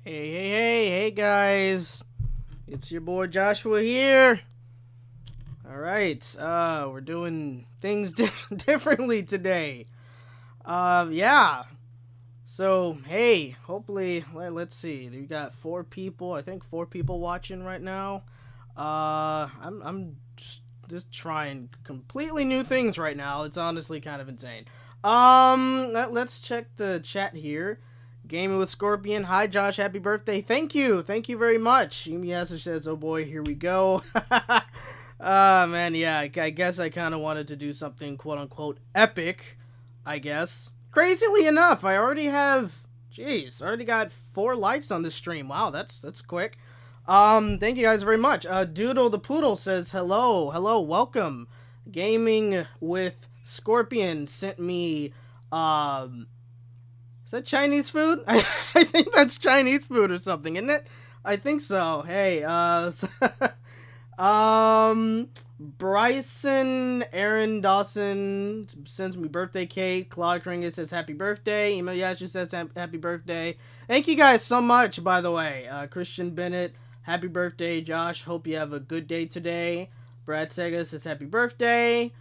Hey guys, it's your boy Joshua here. Alright, we're doing things differently today. Yeah. So, hey, hopefully, let's see, we got 4 people, I think 4 people watching right now. I'm just trying completely new things right now. It's honestly kind of insane. Let's check the chat here. Gaming with Scorpion. Hi, Josh. Happy birthday. Thank you. Thank you very much. Yumiyasa says, oh boy, here we go. Man, yeah, I guess I kind of wanted to do something quote-unquote epic, I guess. Crazily enough, I already have, jeez, already got 4 likes on this stream. Wow, that's quick. Thank you guys very much. Doodle the Poodle says, hello, welcome. Gaming with Scorpion sent me, is that Chinese food? I think that's Chinese food or something, isn't it? I think so. Hey, Bryson Aaron Dawson sends me birthday cake. Claude Kringus says happy birthday. Emayashi says happy birthday. Thank you guys so much, by the way. Christian Bennett, happy birthday. Josh, hope you have a good day today. Brad Sega says happy birthday.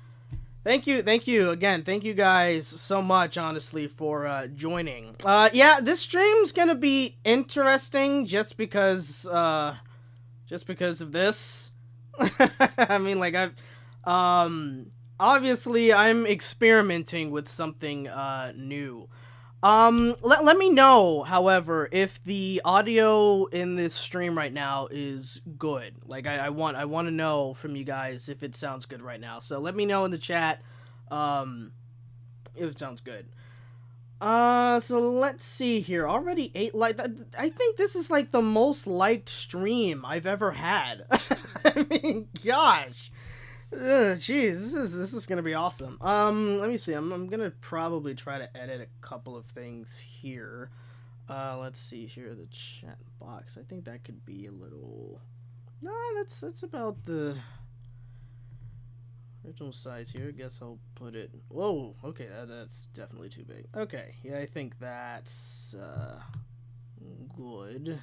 Thank you again. Thank you guys so much, honestly, for joining. Yeah, this stream's gonna be interesting just because of this. I mean, like, obviously I'm experimenting with something new. Let me know, however, if the audio in this stream right now is good. Like, I want to know from you guys if it sounds good right now. So let me know in the chat, if it sounds good. So let's see here. Already 8 likes. I think this is like the most liked stream I've ever had. I mean, gosh. Jeez, this is gonna be awesome. Let me see. I'm gonna probably try to edit a couple of things here. Let's see here, the chat box. I think that could be a little. No, that's about the original size here. I guess I'll put it. Whoa. Okay, that's definitely too big. Okay, yeah, I think that's good.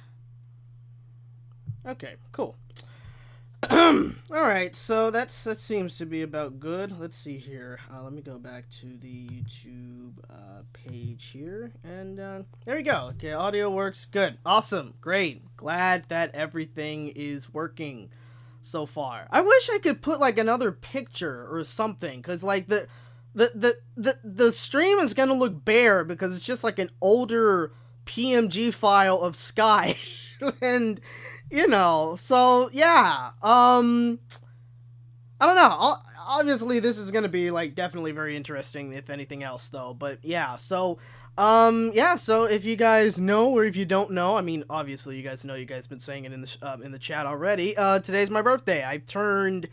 Okay, cool. Alright, so that seems to be about good. Let's see here. Let me go back to the YouTube page here. And there we go. Okay, audio works. Good. Awesome. Great. Glad that everything is working so far. I wish I could put like another picture or something, because like the stream is gonna look bare because it's just like an older PMG file of Sky. And you know, so yeah, I don't know. Obviously, this is gonna be like definitely very interesting, if anything else, though. But yeah, so yeah. So if you guys know, or if you don't know, I mean, obviously you guys know. You guys been saying it in the chat already. Today's my birthday. I've turned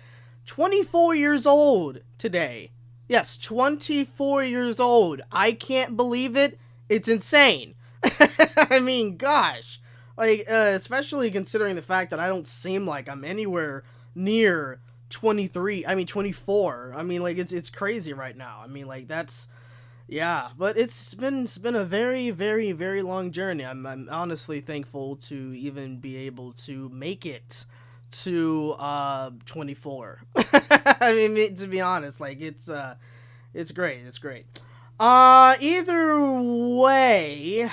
24 years old today. Yes, 24 years old. I can't believe it. It's insane. I mean, gosh. Like, especially considering the fact that I don't seem like I'm anywhere near 23. I mean, 24. I mean, like, it's crazy right now. I mean, like, that's, yeah. But it's been a very, very, very long journey. I'm honestly thankful to even be able to make it to 24. I mean, to be honest, like, it's great. It's great. Either way,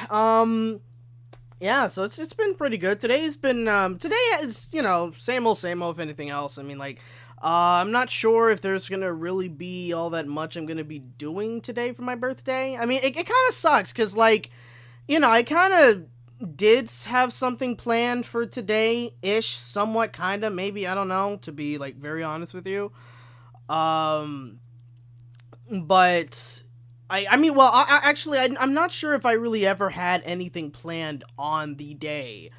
yeah, so it's been pretty good. Today's been, today is, you know, same old, if anything else. I mean, like, I'm not sure if there's gonna really be all that much I'm gonna be doing today for my birthday. I mean, it kind of sucks, because, like, you know, I kind of did have something planned for today-ish, somewhat, kind of, maybe, I don't know, to be, like, very honest with you. But I mean, well, actually, I'm not sure if I really ever had anything planned on the day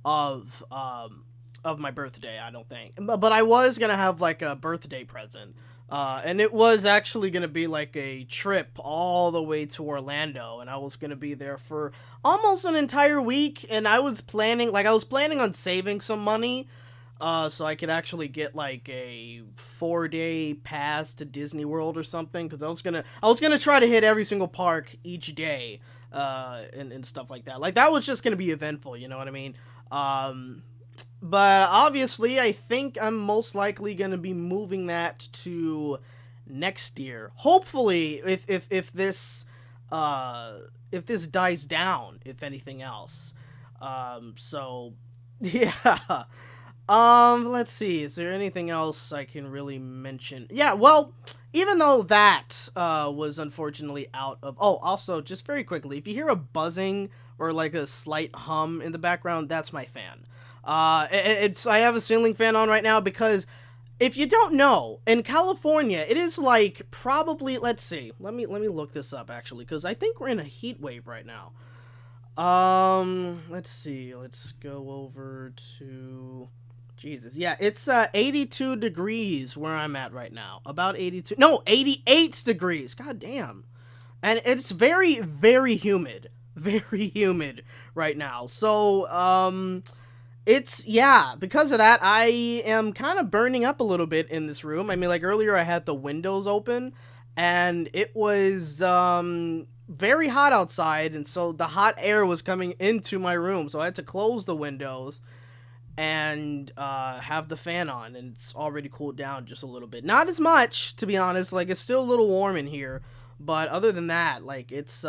of my birthday, I don't think. But I was gonna have, like, a birthday present. And it was actually gonna be, like, a trip all the way to Orlando, and I was gonna be there for almost an entire week, and I was planning on saving some money, so I could actually get like a 4-day pass to Disney World or something. Because I was gonna try to hit every single park each day, and stuff like that. Like that was just gonna be eventful, you know what I mean? Um, but obviously, I think I'm most likely gonna be moving that to next year. Hopefully, if this dies down, if anything else. So yeah. Let's see. Is there anything else I can really mention? Yeah, well, even though that was unfortunately out of. Oh, also, just very quickly, if you hear a buzzing or like a slight hum in the background, that's my fan. It's I have a ceiling fan on right now because if you don't know, in California, it is like probably. Let's see. Let me look this up actually because I think we're in a heat wave right now. Let's see. Let's go over to. Jesus. Yeah, it's 82 degrees where I'm at right now. About 82. No, 88 degrees. God damn. And it's very, very humid. Very humid right now. So, it's, yeah, because of that, I am kind of burning up a little bit in this room. I mean, like earlier I had the windows open and it was, very hot outside. And so the hot air was coming into my room. So I had to close the windows and have the fan on, and it's already cooled down just a little bit. Not as much, to be honest. Like, it's still a little warm in here, but other than that, like, it's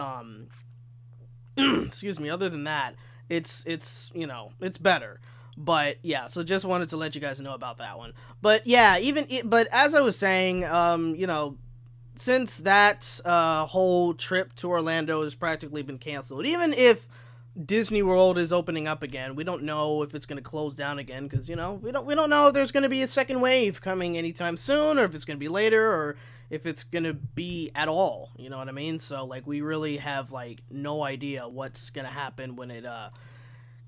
excuse me, other than that, it's you know, it's better. But yeah, so just wanted to let you guys know about that one. But yeah, but as I was saying, you know, since that whole trip to Orlando has practically been canceled, even if Disney World is opening up again, we don't know if it's going to close down again because, you know, we don't know if there's going to be a second wave coming anytime soon, or if it's going to be later, or if it's going to be at all, you know what I mean? So like we really have like no idea what's going to happen when it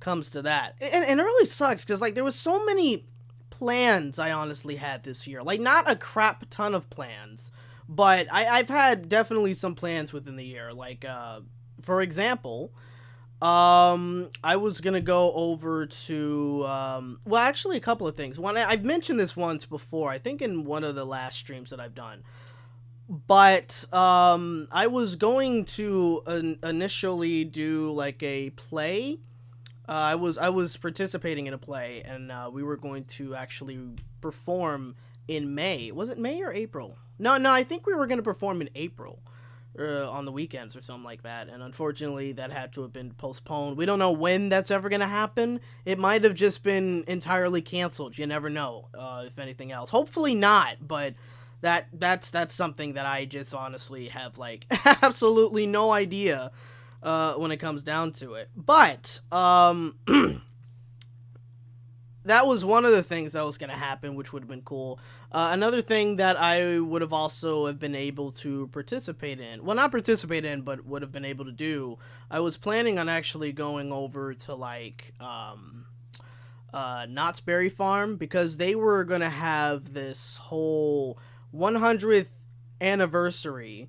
comes to that. And it really sucks because like there was so many plans I honestly had this year. Like not a crap ton of plans, but I've had definitely some plans within the year. Like for example, I was gonna go over to, well, actually a couple of things. One, I've mentioned this once before, I think in one of the last streams that I've done. But, I was going to initially do, like, a play. I was participating in a play, and, we were going to actually perform in May. Was it May or April? No, I think we were gonna perform in April. On the weekends or something like that, and unfortunately that had to have been postponed. We don't know when that's ever gonna happen. It might have just been entirely canceled. You never know, if anything else. Hopefully not, but that's something that I just honestly have like absolutely no idea when it comes down to it. But that was one of the things that was going to happen, which would have been cool. Another thing that I would have also have been able to participate in, well, not participate in, but would have been able to do, I was planning on actually going over to, like, Knott's Berry Farm, because they were going to have this whole 100th anniversary,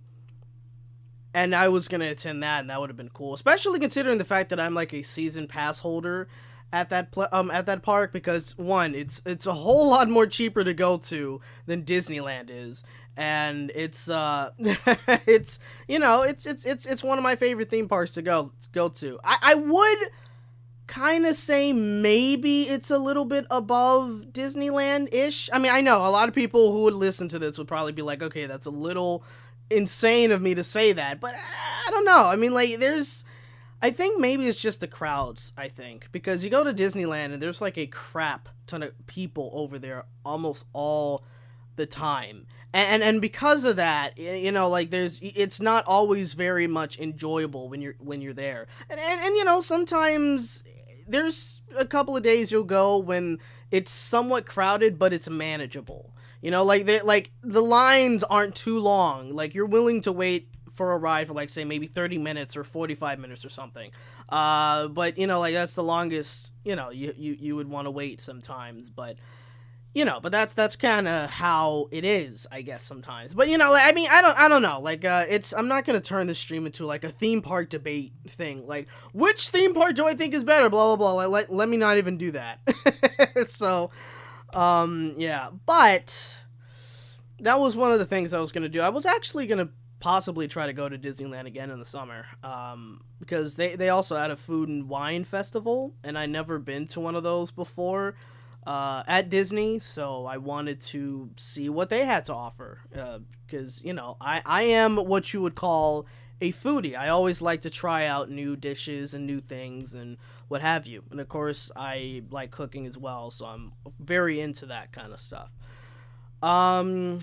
and I was going to attend that, and that would have been cool, especially considering the fact that I'm, like, a season pass holder at that park, because one, it's a whole lot more cheaper to go to than Disneyland is, and it's it's, you know, it's one of my favorite theme parks to go to. I would kind of say maybe it's a little bit above Disneyland-ish. I mean, I know a lot of people who would listen to this would probably be like, okay, that's a little insane of me to say that, but I don't know. I mean, like, I think maybe it's just the crowds, I think. Because you go to Disneyland and there's like a crap ton of people over there almost all the time. And because of that, you know, like it's not always very much enjoyable when you're there. And you know, sometimes there's a couple of days you'll go when it's somewhat crowded, but it's manageable. You know, like the lines aren't too long. Like you're willing to wait for a ride for like say maybe 30 minutes or 45 minutes or something, but you know, like that's the longest, you know, you would want to wait sometimes, but you know, but that's kind of how it is, I guess, sometimes. But you know, like, I mean, I don't know, like I'm not gonna turn this stream into like a theme park debate thing, like which theme park do I think is better, blah blah blah. Let me not even do that. So Yeah, but that was one of the things I was gonna do. I was actually gonna possibly try to go to Disneyland again in the summer, because they also had a food and wine festival, and I never been to one of those before, at Disney, so I wanted to see what they had to offer, because, you know, I am what you would call a foodie. I always like to try out new dishes and new things and what have you, and of course, I like cooking as well, so I'm very into that kind of stuff. Um,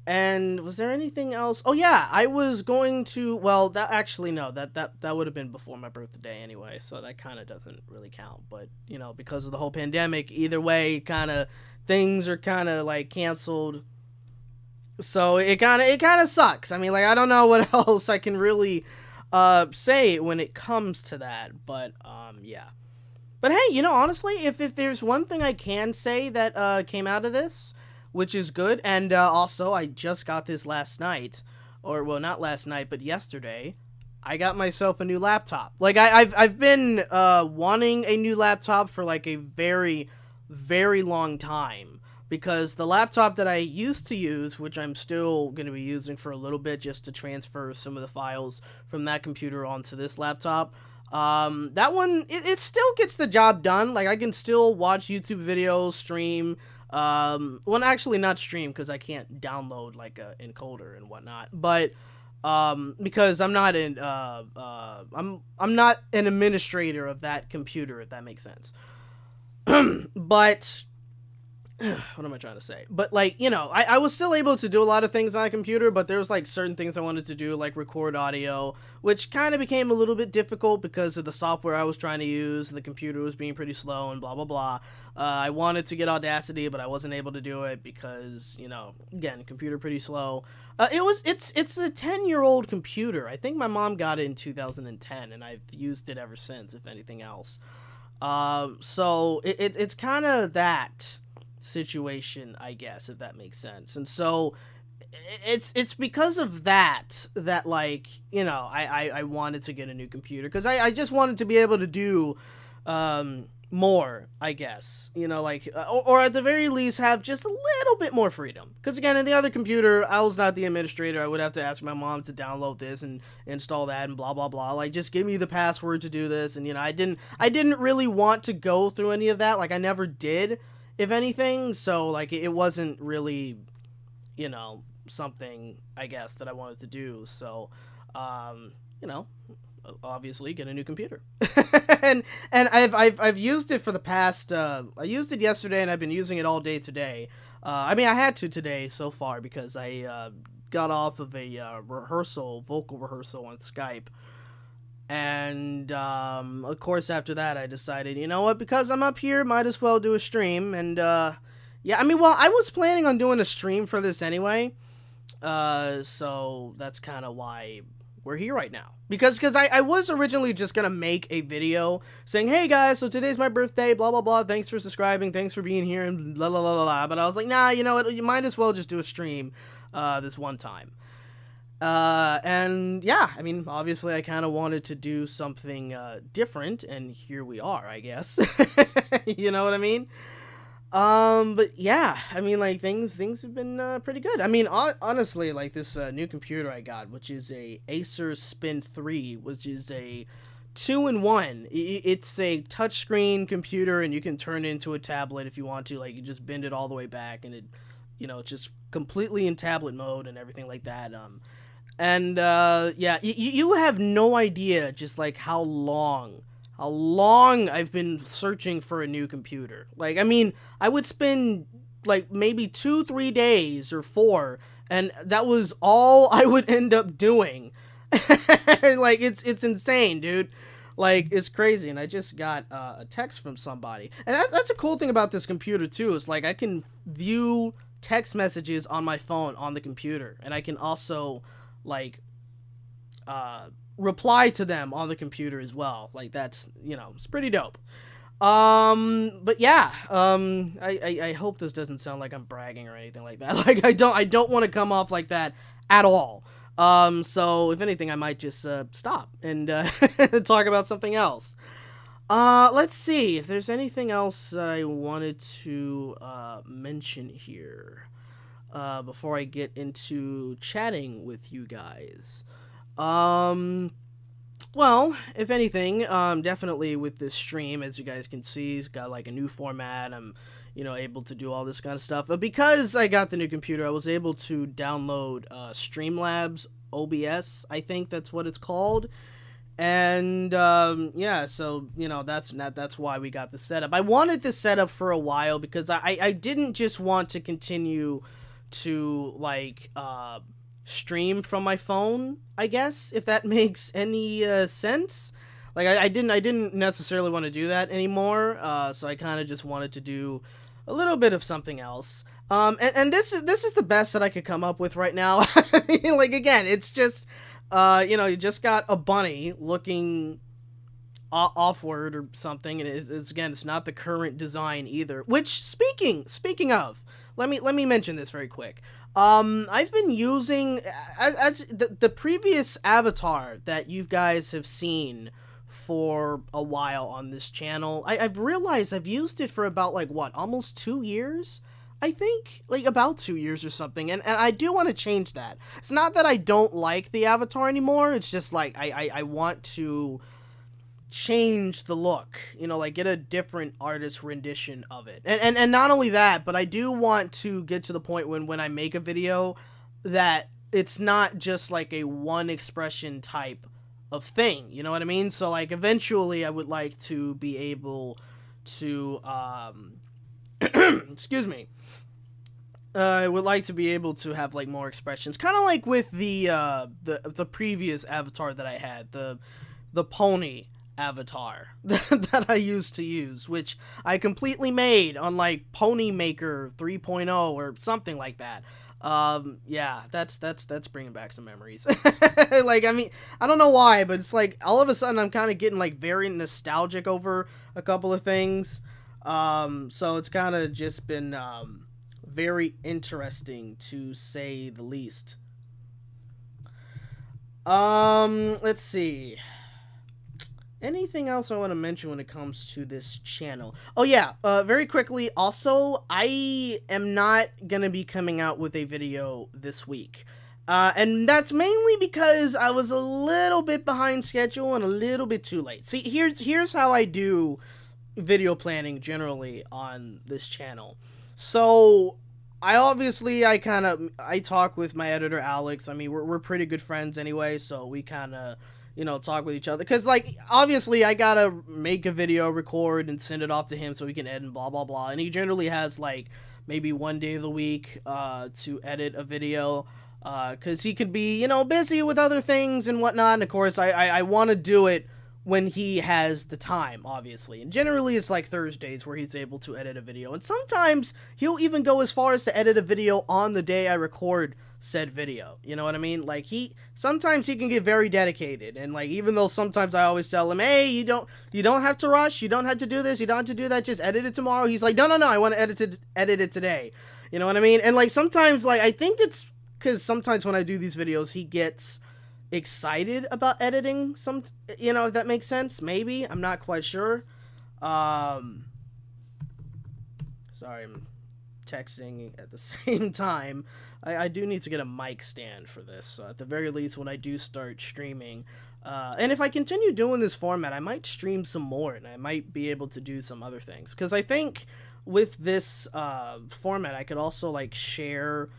and was there anything else? Oh yeah, I was going to. Well, that actually no, that would have been before my birthday anyway, so that kind of doesn't really count. But you know, because of the whole pandemic, either way, kind of things are kind of like canceled. So it kind of sucks. I mean, like I don't know what else I can really say when it comes to that. But yeah. But hey, you know, honestly, if there's one thing I can say that came out of this, which is good, and also I just got this last night, or well, not last night, but yesterday, I got myself a new laptop. Like I've been wanting a new laptop for like a very, very long time, because the laptop that I used to use, which I'm still going to be using for a little bit just to transfer some of the files from that computer onto this laptop, that one, it still gets the job done. Like I can still watch YouTube videos, stream, well, actually not stream because I can't download like a encoder and whatnot, but because I'm not I'm not an administrator of that computer, if that makes sense. But what am I trying to say? But like, you know, I was still able to do a lot of things on a computer, but there was like certain things I wanted to do, like record audio, which kind of became a little bit difficult because of the software I was trying to use. The computer was being pretty slow and blah, blah, blah. I wanted to get Audacity, but I wasn't able to do it because, you know, again, computer pretty slow. It's a 10-year-old computer. I think my mom got it in 2010, and I've used it ever since, if anything else. So it's kind of that situation, I guess, if that makes sense. And so it's because of that like, you know, I wanted to get a new computer because I just wanted to be able to do more, I guess, you know, like or at the very least have just a little bit more freedom, because again, in the other computer I was not the administrator. I would have to ask my mom to download this and install that and blah blah blah, like just give me the password to do this, and you know, I didn't really want to go through any of that. Like I never did, if anything, so like it wasn't really, you know, something I guess that I wanted to do. So you know, obviously get a new computer. and I've used it for the past I used it yesterday and I've been using it all day today. I mean, I had to today so far because I got off of a vocal rehearsal on Skype. And of course after that I decided, you know what, because I'm up here, might as well do a stream. And yeah, I mean, well, I was planning on doing a stream for this anyway. So that's kind of why we're here right now, because I was originally just gonna make a video saying, hey guys, so today's my birthday, blah blah blah, thanks for subscribing, thanks for being here, and blah blah blah blah. But I was like, nah, you know what, you might as well just do a stream this one time. And yeah, I mean, obviously I kind of wanted to do something different, and here we are, I guess. You know what I mean? But yeah, I mean, like things have been pretty good. I mean, honestly, like this new computer I got, which is a Acer Spin 3, which is a 2-in-1. It's a touchscreen computer, and you can turn it into a tablet if you want to. Like you just bend it all the way back, and it, you know, it's just completely in tablet mode and everything like that. And yeah, you have no idea just like how long I've been searching for a new computer. Like, I mean, I would spend like maybe 2-3 days or 4, and that was all I would end up doing. Like, it's insane, dude. Like, it's crazy. And I just got a text from somebody, and that's a cool thing about this computer too, is like I can view text messages on my phone on the computer, and I can also like reply to them on the computer as well. Like that's, you know, it's pretty dope. But yeah, I hope this doesn't sound like I'm bragging or anything like that. Like I don't want to come off like that at all. So if anything, I might just stop and talk about something else. Let's see if there's anything else that I wanted to mention here before I get into chatting with you guys. Um, well, if anything, definitely with this stream, as you guys can see, it's got like a new format. I'm, able to do all this kind of stuff. But because I got the new computer, I was able to download Streamlabs OBS. I think that's what it's called. And yeah, so that's why we got the setup. I wanted this setup for a while because I didn't just want to continue to like stream from my phone, I guess, if that makes any sense. Like I didn't necessarily want to do that anymore. So I kind of just wanted to do a little bit of something else. And this is the best that I could come up with right now. I mean, like, again, it's just you just got a bunny looking offward or something, and it's not the current design either. Which, speaking of, let me mention this very quick. I've been using as the previous avatar that you guys have seen for a while on this channel. I've realized I've used it for about like almost 2 years. I think, like, about 2 years or something, and I do want to change that. It's not that I don't like the avatar anymore, it's just, like, I want to change the look, like, get a different artist rendition of it. And not only that, but I do want to get to the point when I make a video that it's not just, like, a one expression type of thing, you know what I mean? So, like, eventually I would like to be able to, excuse me. I would like to be able to have like more expressions, kind of like with the previous avatar that I had, the pony avatar that I used to use, which I completely made on like Pony Maker 3.0 or something like that. Yeah, that's bringing back some memories. Like, I mean, I don't know why, but it's like all of a sudden I'm kind of getting like very nostalgic over a couple of things. So it's kind of just been very interesting, to say the least. Let's see. Anything else I want to mention when it comes to this channel? Oh yeah, very quickly, also, I am not gonna be coming out with a video this week. And that's mainly because I was a little bit behind schedule and a little bit too late. See, here's how I do video planning generally on this channel. So I talk with my editor Alex. I mean, we're pretty good friends anyway, so we kind of talk with each other, because like obviously I gotta make a video, record, and send it off to him so he can edit and blah blah blah. And he generally has like maybe one day of the week to edit a video, because he could be busy with other things and whatnot. And of course I want to do it when he has the time, obviously. And generally it's like Thursdays where he's able to edit a video. And sometimes he'll even go as far as to edit a video on the day I record said video. You know what I mean? Like, sometimes he can get very dedicated. And like, even though sometimes I always tell him, hey, you don't have to rush, you don't have to do this, you don't have to do that, just edit it tomorrow. He's like, no, I want to edit it today. You know what I mean? And like, sometimes, like, I think it's because sometimes when I do these videos, he gets excited about editing if that makes sense. Maybe, I'm not quite sure. Sorry, I'm texting at the same time. I do need to get a mic stand for this, so at the very least when I do start streaming, and if I continue doing this format, I might stream some more, and I might be able to do some other things, because I think with this format I could also like share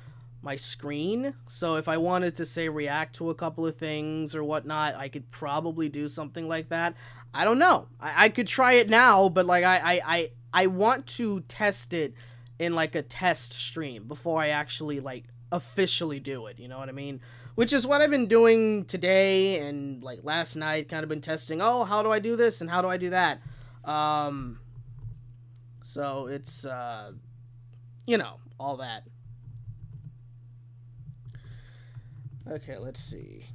my screen. So if I wanted to say react to a couple of things or whatnot, I could probably do something like that. I don't know. I could try it now, but like I want to test it in like a test stream before I actually like officially do it. You know what I mean? Which is what I've been doing today and like last night. Kind of been testing. Oh, how do I do this and how do I do that? So it's all that. Okay, let's see.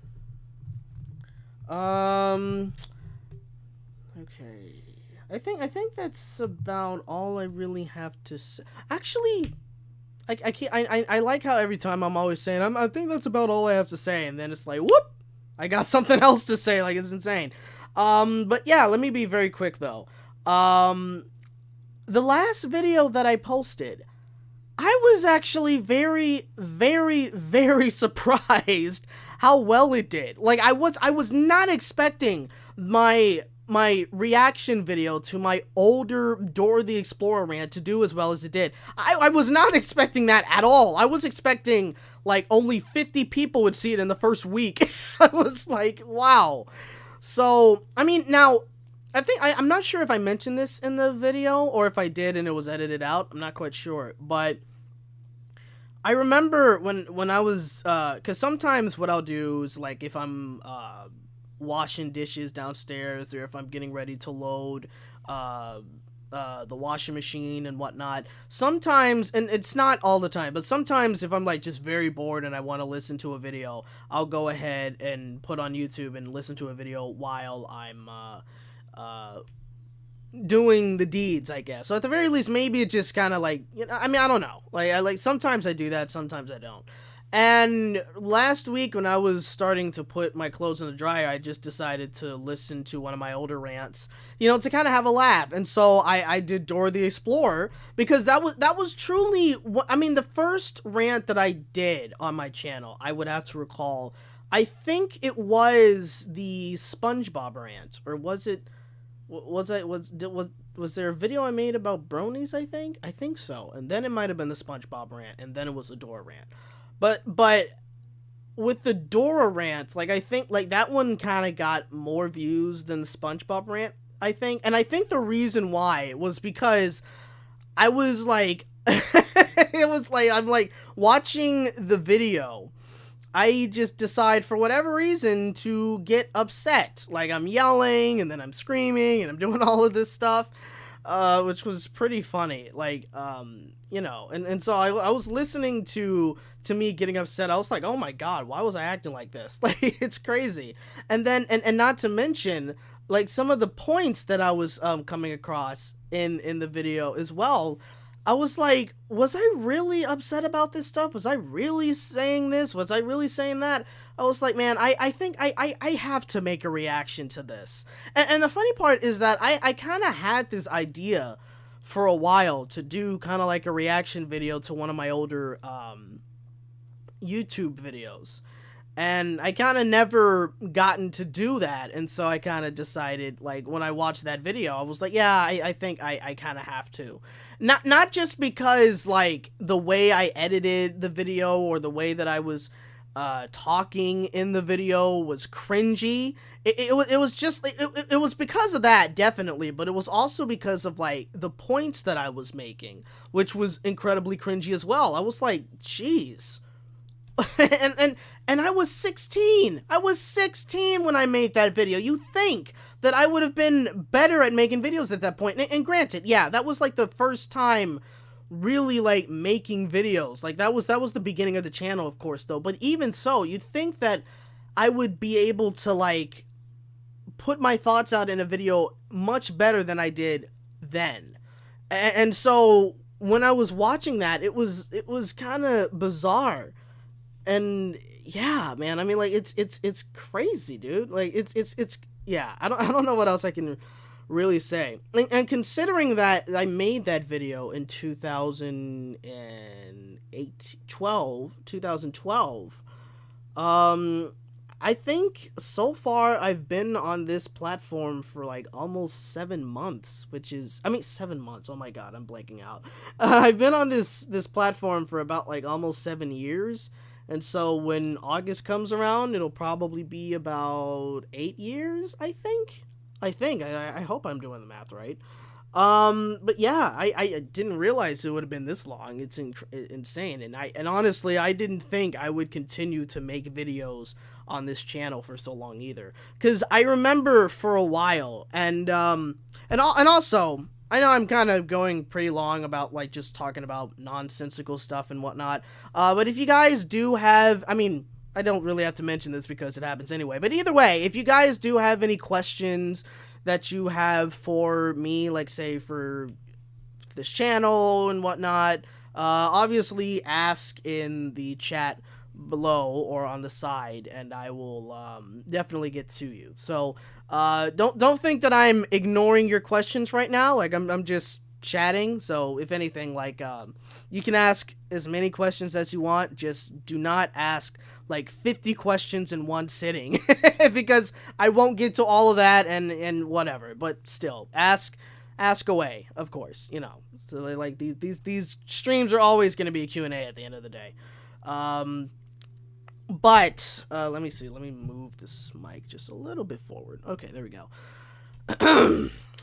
Okay. I think that's about all I really have to say. Actually, I like how every time I'm always saying I think that's about all I have to say, and then it's like, whoop, I got something else to say. Like, it's insane. But yeah, let me be very quick though. The last video that I posted, I was actually very, very, very surprised how well it did. Like I was not expecting my reaction video to my older Dora the Explorer rant to do as well as it did. I was not expecting that at all. I was expecting like only 50 people would see it in the first week. I was like, wow. So, I mean, now I think I'm not sure if I mentioned this in the video or if I did and it was edited out. I'm not quite sure, but I remember when I was because sometimes what I'll do is like if I'm washing dishes downstairs or if I'm getting ready to load the washing machine and whatnot, sometimes, and it's not all the time, but sometimes if I'm like just very bored and I want to listen to a video, I'll go ahead and put on YouTube and listen to a video while I'm doing the deeds, I guess. So at the very least, maybe it just kind of like, you know, I mean, I don't know. Like sometimes I do that, sometimes I don't. And last week when I was starting to put my clothes in the dryer, I just decided to listen to one of my older rants, you know, to kind of have a laugh. And so I did Dora the Explorer because that was truly what, I mean, the first rant that I did on my channel, I would have to recall, I think it was the SpongeBob rant, or was it, was there a video I made about bronies? I think so. And then it might have been the SpongeBob rant, and then it was the Dora rant. But with the Dora rant, like I think like that one kind of got more views than the SpongeBob rant, I think. And I think the reason why was because I was like it was like I'm like watching the video, I just decide for whatever reason to get upset. Like I'm yelling and then I'm screaming and I'm doing all of this stuff, which was pretty funny. Like, you know, and so I was listening to me getting upset. I was like, oh my God, why was I acting like this? Like, it's crazy. And then, and not to mention, like some of the points that I was coming across in the video as well. I was like, was I really upset about this stuff? Was I really saying this? Was I really saying that? I was like, man, I think I have to make a reaction to this. And the funny part is that I kind of had this idea for a while to do kind of like a reaction video to one of my older YouTube videos. And I kind of never gotten to do that. And so I kind of decided, like, when I watched that video, I was like, yeah, I think I kind of have to. Not just because, like, the way I edited the video or the way that I was talking in the video was cringy. It was just, it was because of that, definitely. But it was also because of, like, the points that I was making, which was incredibly cringy as well. I was like, jeez. and I was 16. I was 16 when I made that video. You think that I would have been better at making videos at that point. And granted, yeah, that was like the first time really like making videos. Like that was the beginning of the channel, of course, though. But even so, you'd think that I would be able to like put my thoughts out in a video much better than I did then. And so when I was watching that, it was kind of bizarre. And yeah, man, I mean, like, it's crazy, dude. Like, it's yeah, I don't know what else I can really say. And considering that I made that video in 2012, I think so far I've been on this platform for like almost 7 months, which is, I mean, 7 months. Oh my God, I'm blanking out. I've been on this platform for about like almost 7 years. And so when August comes around, it'll probably be about 8 years, I think. I hope I'm doing the math right. But yeah, I didn't realize it would have been this long. It's insane. And honestly, I didn't think I would continue to make videos on this channel for so long either. Because I remember for a while, and also, I know I'm kind of going pretty long about, like, just talking about nonsensical stuff and whatnot, but if you guys do have, I mean, I don't really have to mention this because it happens anyway, but either way, if you guys do have any questions that you have for me, like, say, for this channel and whatnot, obviously ask in the chat below or on the side, and I will definitely get to you. So Don't think that I'm ignoring your questions right now. Like I'm just chatting. So if anything, like you can ask as many questions as you want. Just do not ask like 50 questions in one sitting because I won't get to all of that and whatever. But still, ask away, of course. You know, so like these streams are always going to be a Q&A at the end of the day. But let me see. Let me move this mic just a little bit forward. Okay, there we go.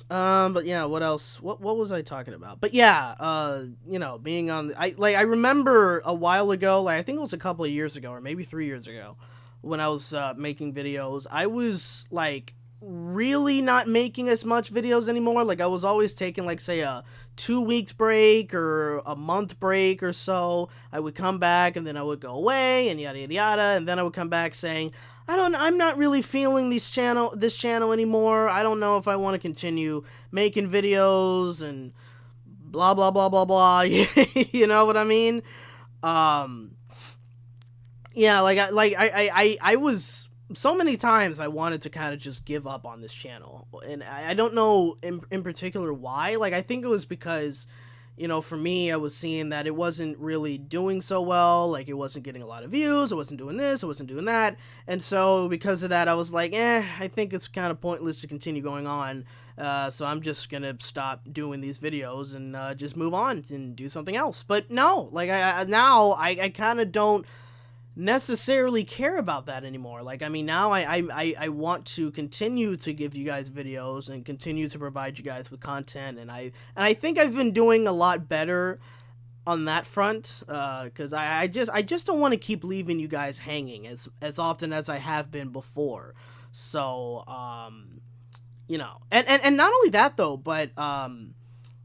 But yeah, what else? What was I talking about? But yeah, you know, being on I remember a while ago, like I think it was a couple of years ago or maybe 3 years ago when I was making videos. I was like really not making as much videos anymore. Like I was always taking like say a 2 weeks break or a month break or so. I would come back and then I would go away and yada yada yada, and then I would come back saying I'm not really feeling this channel anymore. I don't know if I want to continue making videos and blah blah blah blah blah. You know what I mean? Yeah, I was so many times I wanted to kind of just give up on this channel, and I don't know in particular why. Like I think it was because, you know, for me, I was seeing that it wasn't really doing so well. Like it wasn't getting a lot of views. It wasn't doing this. It wasn't doing that. And so because of that, I was like, I think it's kind of pointless to continue going on. So I'm just going to stop doing these videos and just move on and do something else. But no, like I kind of don't necessarily care about that anymore. Like I mean, now I want to continue to give you guys videos and continue to provide you guys with content, and I think I've been doing a lot better on that front, because I just don't want to keep leaving you guys hanging as often as I have been before. So you know, and not only that though, but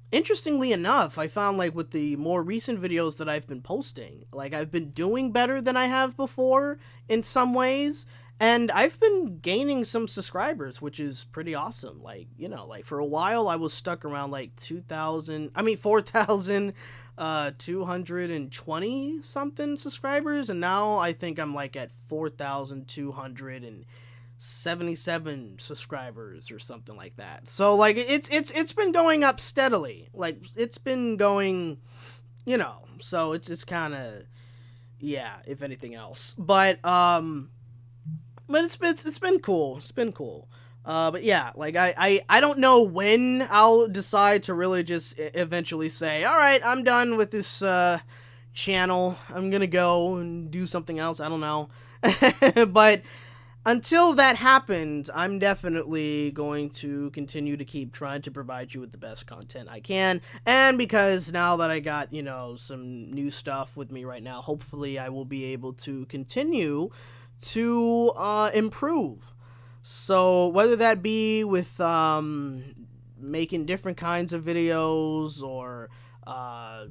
interestingly enough, I found like with the more recent videos that I've been posting, like I've been doing better than I have before in some ways, and I've been gaining some subscribers, which is pretty awesome. Like, you know, like for a while I was stuck around like 4,220 something subscribers, and now I think I'm like at 4,277 subscribers or something like that. So like it's been going up steadily. Like it's been going, you know, so it's kind of, yeah, if anything else. But it's been cool. It's been cool. But yeah, like I don't know when I'll decide to really just eventually say, all right, I'm done with this channel. I'm gonna go and do something else. I don't know. But until that happens, I'm definitely going to continue to keep trying to provide you with the best content I can. And because now that I got, you know, some new stuff with me right now, hopefully I will be able to continue to improve. So whether that be with making different kinds of videos or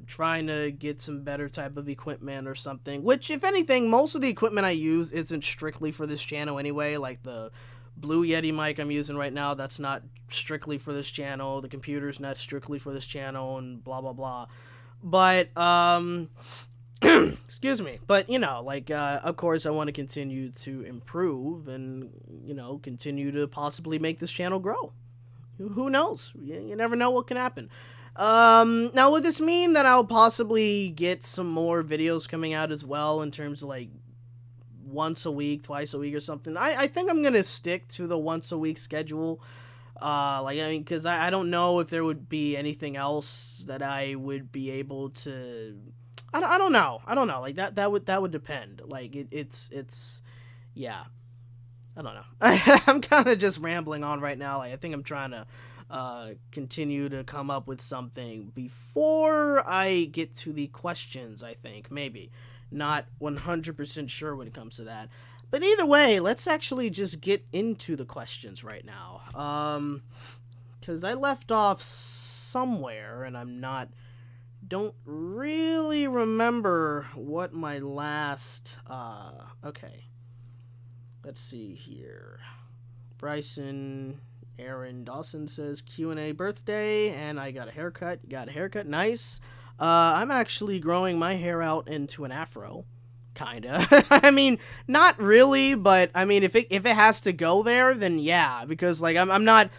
trying to get some better type of equipment or something, which if anything, most of the equipment I use isn't strictly for this channel anyway. Like the Blue Yeti mic I'm using right now, that's not strictly for this channel. The computer's not strictly for this channel, and blah blah blah. But excuse me, but you know, like of course I want to continue to improve and, you know, continue to possibly make this channel grow. Who knows? You never know what can happen. Now would this mean that I'll possibly get some more videos coming out as well, in terms of like once a week, twice a week or something? I think I'm gonna stick to the once a week schedule. Like, I mean, because I don't know if there would be anything else that I would be able to, I don't know, like that would depend. Like it's yeah, I don't know. I'm kind of just rambling on right now. Like I think I'm trying to continue to come up with something before I get to the questions. I think maybe not 100% sure when it comes to that, but either way, let's actually just get into the questions right now, because I left off somewhere and don't really remember what my last okay, let's see here. Bryson Aaron Dawson says Q&A birthday, and I got a haircut. Got a haircut, nice. I'm actually growing my hair out into an afro, kinda. I mean, not really, but I mean, if it has to go there, then yeah, because like I'm not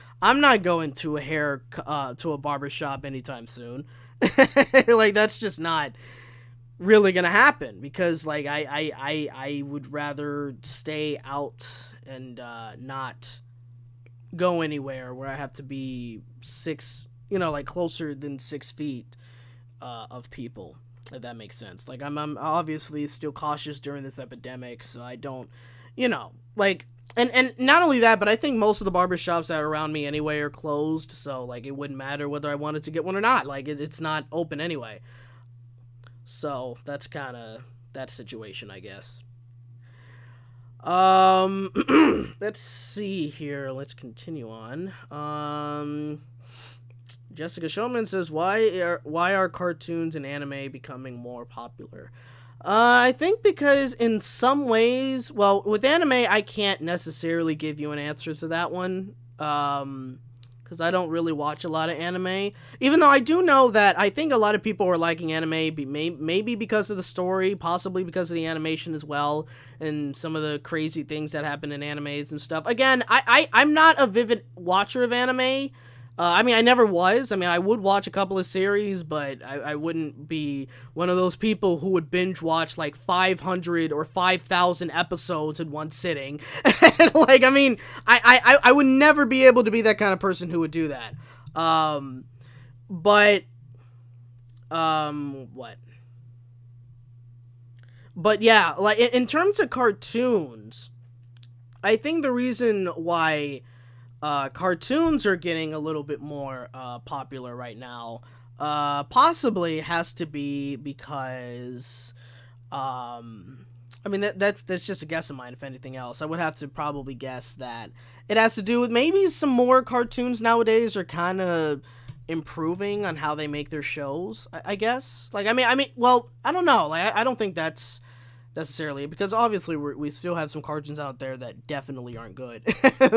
going to a barber shop anytime soon. Like that's just not really gonna happen, because like I would rather stay out and not go anywhere where I have to be like closer than 6 feet of people, if that makes sense. Like I'm obviously still cautious during this epidemic, so I don't, like, and not only that, but I think most of the barbershops that are around me anyway are closed, so like it wouldn't matter whether I wanted to get one or not. Like it's not open anyway. So that's kind of that situation, I guess. Let's see here. Let's continue on. Jessica Showman says, why are cartoons and anime becoming more popular? I think because in some ways, well, with anime, I can't necessarily give you an answer to that one. Because I don't really watch a lot of anime. Even though I do know that I think a lot of people are liking anime, maybe because of the story, possibly because of the animation as well, and some of the crazy things that happen in animes and stuff. Again, I'm not a vivid watcher of anime. I mean, I never was. I mean, I would watch a couple of series, but I wouldn't be one of those people who would binge watch like 500 or 5,000 episodes in one sitting. Like, I mean, I would never be able to be that kind of person who would do that. What? But yeah, like in terms of cartoons, I think the reason why cartoons are getting a little bit more popular right now possibly has to be because I mean that's just a guess of mine. If anything else, I would have to probably guess that it has to do with maybe some more cartoons nowadays are kind of improving on how they make their shows, I guess. Like I mean well, I don't know, like I don't think that's necessarily, because obviously we still have some cartoons out there that definitely aren't good.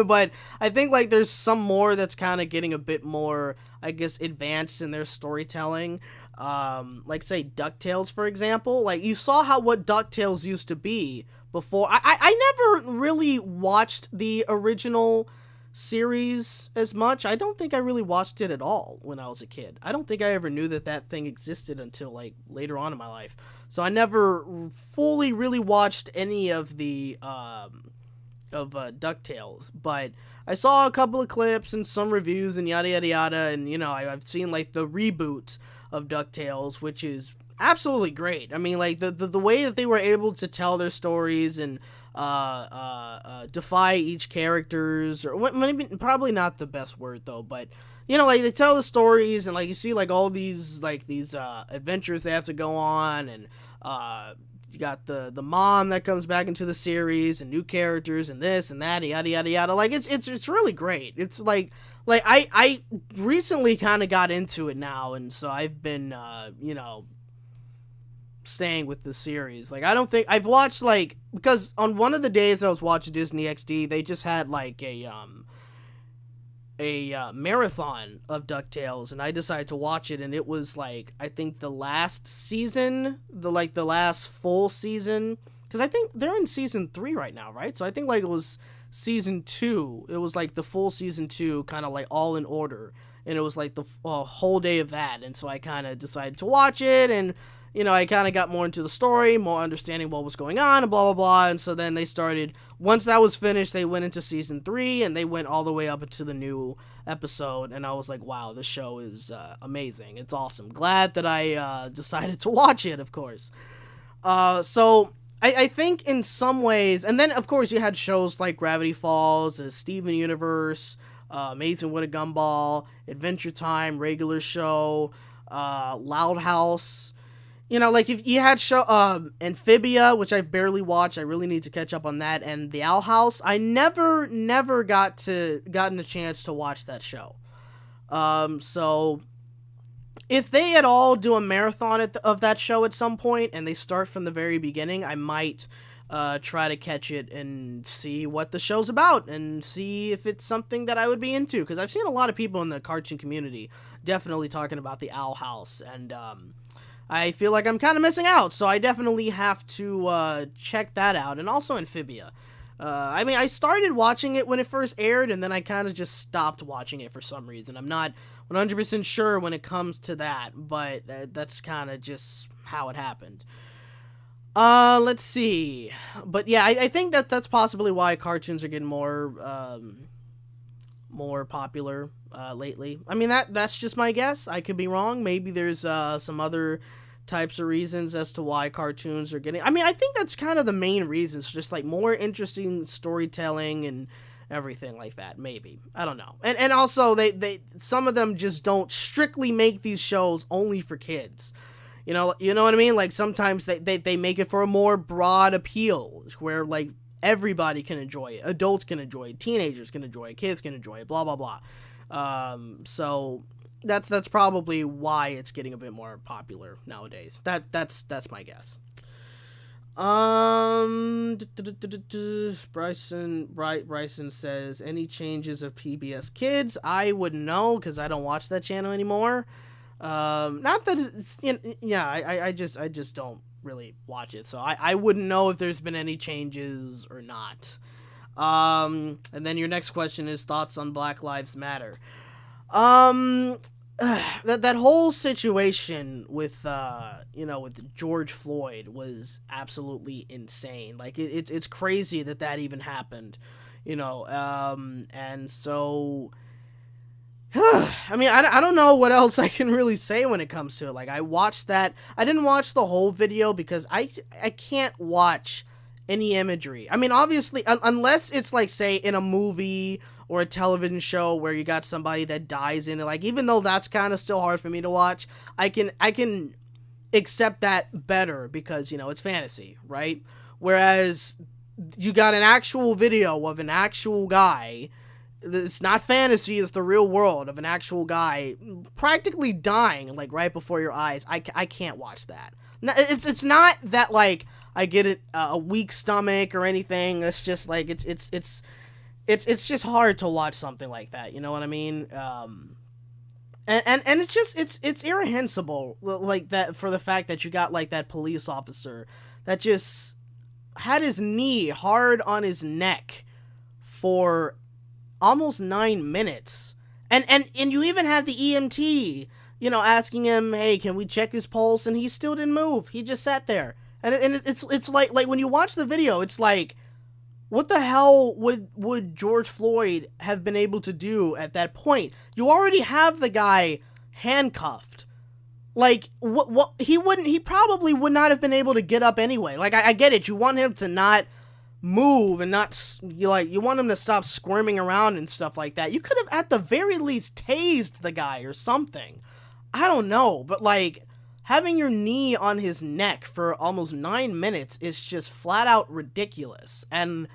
But I think like there's some more that's kind of getting a bit more, I guess, advanced in their storytelling. Like say DuckTales, for example. Like you saw what DuckTales used to be before. I never really watched the original series as much. I don't think I really watched it at all when I was a kid. I don't think I ever knew that thing existed until like later on in my life. So I never fully really watched any of the DuckTales, but I saw a couple of clips and some reviews and yada yada yada, and I've seen like the reboot of DuckTales, which is absolutely great. I mean, like the way that they were able to tell their stories and defy each characters, or maybe probably not the best word though, but like they tell the stories, and like you see like all these adventures they have to go on, and you got the mom that comes back into the series, and new characters, and this and that, yada yada yada. Like it's really great. It's like I recently kind of got into it now, and so I've been staying with the series. Like I don't think I've watched, like, because on one of the days I was watching Disney XD, they just had like a marathon of DuckTales, and I decided to watch it, and it was like I think the last season, the last full season, because I think they're in season 3 right now, right? So I think like it was season 2. It was like the full season 2, kind of like all in order, and it was like the whole day of that, and so I kind of decided to watch it, and I kind of got more into the story, more understanding what was going on, and blah, blah, blah. And so then they started, once that was finished, they went into season 3, and they went all the way up into the new episode. And I was like, wow, this show is amazing. It's awesome. Glad that I decided to watch it, of course. So I think in some ways, and then, of course, you had shows like Gravity Falls, Steven Universe, Amazing with a Gumball, Adventure Time, Regular Show, Loud House. Like if you had Amphibia, which I've barely watched, I really need to catch up on that, and the Owl House. I never gotten a chance to watch that show. So if they at all do a marathon of that show at some point, and they start from the very beginning, I might try to catch it and see what the show's about, and see if it's something that I would be into, because I've seen a lot of people in the cartoon community definitely talking about the Owl House, and I feel like I'm kind of missing out, so I definitely have to check that out. And also Amphibia. I mean, I started watching it when it first aired, and then I kind of just stopped watching it for some reason. I'm not 100% sure when it comes to that, but that's kind of just how it happened. Let's see. But yeah, I think that's possibly why cartoons are getting more popular lately. I mean, that's just my guess. I could be wrong. Maybe there's some other types of reasons as to why cartoons are getting. I mean, I think that's kind of the main reasons, just like more interesting storytelling and everything like that. Maybe, I don't know. And also they some of them just don't strictly make these shows only for kids. You know what I mean? Like sometimes they make it for a more broad appeal where like everybody can enjoy it. Adults can enjoy it. Teenagers can enjoy it. Kids can enjoy it. Blah blah blah. So that's probably why it's getting a bit more popular nowadays. That's my guess. Bryson says, any changes of PBS Kids? I wouldn't know because I don't watch that channel anymore. Not that it's, yeah, I just don't really watch it, so I wouldn't know if there's been any changes or not. And then your next question is thoughts on Black Lives Matter. That whole situation with with George Floyd was absolutely insane. Like it's crazy that even happened, and so I mean, I don't know what else I can really say when it comes to it. Like, I watched that. I didn't watch the whole video because I can't watch any imagery. I mean, obviously, unless it's like, say, in a movie or a television show where you got somebody that dies in it. Like, even though that's kind of still hard for me to watch, I can accept that better because, it's fantasy, right? Whereas you got an actual video of an actual guy. It's not fantasy, it's the real world of an actual guy practically dying, like, right before your eyes. I can't watch that. It's not that, like, I get a weak stomach or anything. It's just, like, it's just hard to watch something like that, you know what I mean? And it's just, it's irrehensible, like, that, for the fact that you got, like, that police officer that just had his knee hard on his neck for almost 9 minutes. And you even had the EMT, asking him, hey, can we check his pulse? And he still didn't move. He just sat there. And it's like when you watch the video, it's like, what the hell would George Floyd have been able to do at that point? You already have the guy handcuffed. Like, he probably would not have been able to get up anyway. Like, I get it. You want him to not move and not, you want him to stop squirming around and stuff like that. You could have at the very least tased the guy or something. I don't know, but like having your knee on his neck for almost 9 minutes is just flat out ridiculous. And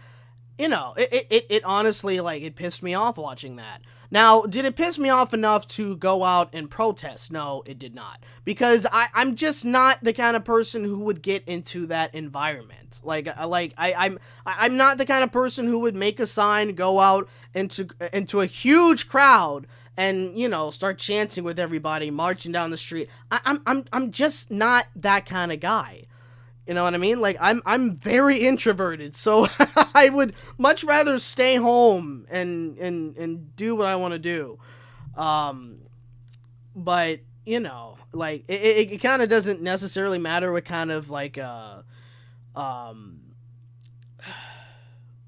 it honestly, like, it pissed me off watching that. Now, did it piss me off enough to go out and protest? No, it did not. Because I'm just not the kind of person who would get into that environment. I'm not the kind of person who would make a sign, go out into a huge crowd and, start chanting with everybody, marching down the street. I'm just not that kind of guy. You know what I mean? Like, I'm very introverted, so I would much rather stay home and do what I want to do. But, like, it kind of doesn't necessarily matter what kind of, like, what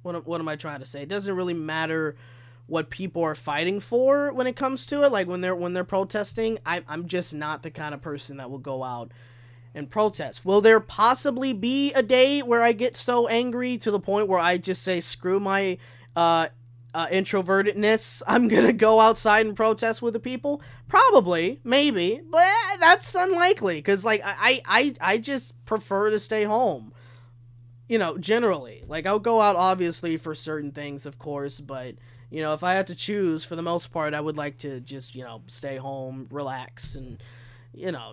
am I trying to say? It doesn't really matter what people are fighting for when it comes to it. Like, when they're protesting, I'm just not the kind of person that will go out and protest. Will there possibly be a day where I get so angry to the point where I just say, screw my introvertedness, I'm gonna go outside and protest with the people? Probably, maybe, but that's unlikely, because, like, I just prefer to stay home, generally. Like, I'll go out, obviously, for certain things, of course, but, if I had to choose, for the most part, I would like to just, stay home, relax, and,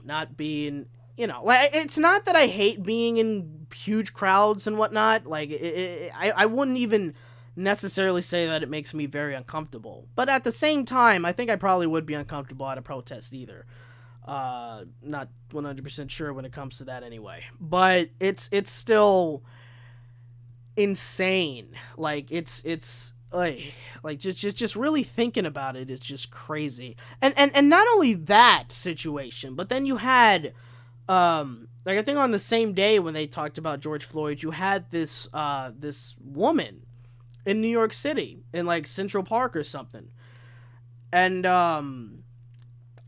not be in, like, it's not that I hate being in huge crowds and whatnot. Like, I wouldn't even necessarily say that it makes me very uncomfortable. But at the same time, I think I probably would be uncomfortable at a protest either. Not 100% sure when it comes to that anyway. But it's still insane. Like it's like just really thinking about it is just crazy. And not only that situation, but then you had like I think on the same day when they talked about George Floyd, you had this woman in New York City in like Central Park or something. And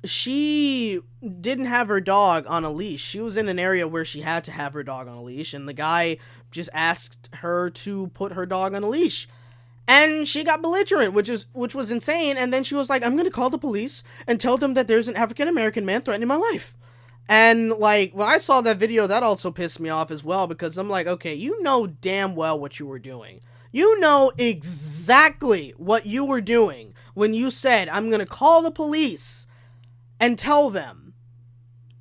she didn't have her dog on a leash. She was in an area where she had to have her dog on a leash, and the guy just asked her to put her dog on a leash. And she got belligerent, which was insane. And then she was like, I'm going to call the police and tell them that there's an African-American man threatening my life. And, like, when I saw that video, that also pissed me off as well, because I'm like, okay, you know damn well what you were doing. You know exactly what you were doing when you said, I'm going to call the police and tell them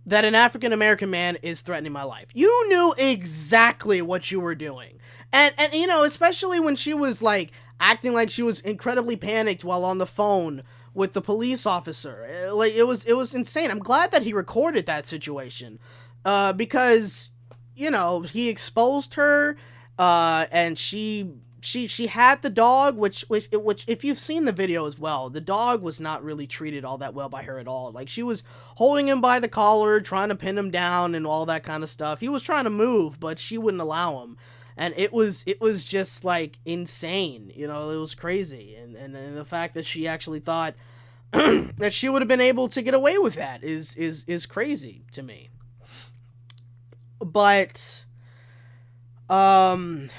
that an African-American man is threatening my life. You knew exactly what you were doing. And you know, especially when she was, like, acting like she was incredibly panicked while on the phone with the police officer. Like, it was insane. I'm glad that he recorded that situation, because, you know, he exposed her, and she had the dog, which if you've seen the video as well, the dog was not really treated all that well by her at all. Like, she was holding him by the collar, trying to pin him down and all that kind of stuff. He was trying to move, but she wouldn't allow him. And it was just, like, insane. You know, it was crazy. And the fact that she actually thought that she would have been able to get away with that is crazy to me. But, what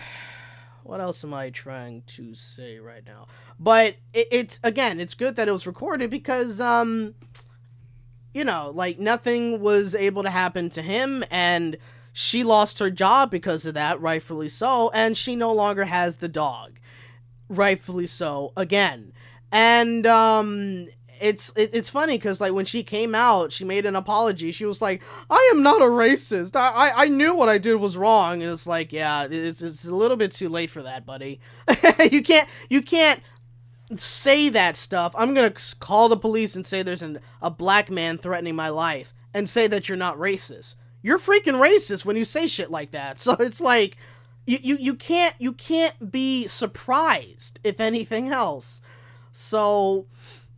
else am I trying to say right now? But it's good that it was recorded because, you know, like, nothing was able to happen to him, and she lost her job because of that, rightfully so, and she no longer has the dog, rightfully so, again. And it's funny because, like, when she came out, she made an apology. She was like, I am not a racist. I knew what I did was wrong. And it's like, yeah, it's a little bit too late for that, buddy. You can't say that stuff. I'm gonna call the police and say there's a black man threatening my life and say that you're not racist. You're freaking racist when you say shit like that. So it's like, you can't be surprised, if anything else. So,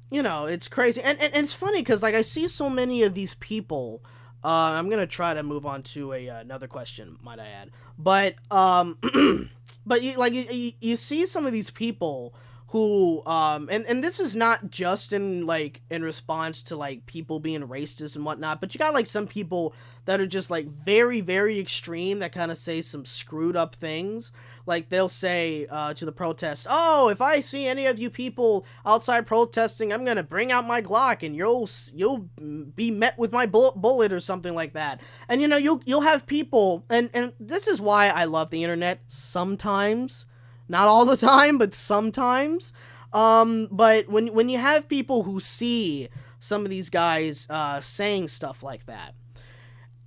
you know, it's crazy. And it's funny because, like, I see so many of these people. I'm going to try to move on to another question, might I add. But, but you see some of these people who, and this is not just in response to, like, people being racist and whatnot, but you got, like, some people that are just, like, very, very extreme that kind of say some screwed up things. Like, they'll say, to the protest, oh, if I see any of you people outside protesting, I'm gonna bring out my Glock and you'll be met with my bullet or something like that. And, you know, you'll have people, and this is why I love the internet sometimes. Not all the time, but sometimes. But when you have people who see some of these guys saying stuff like that,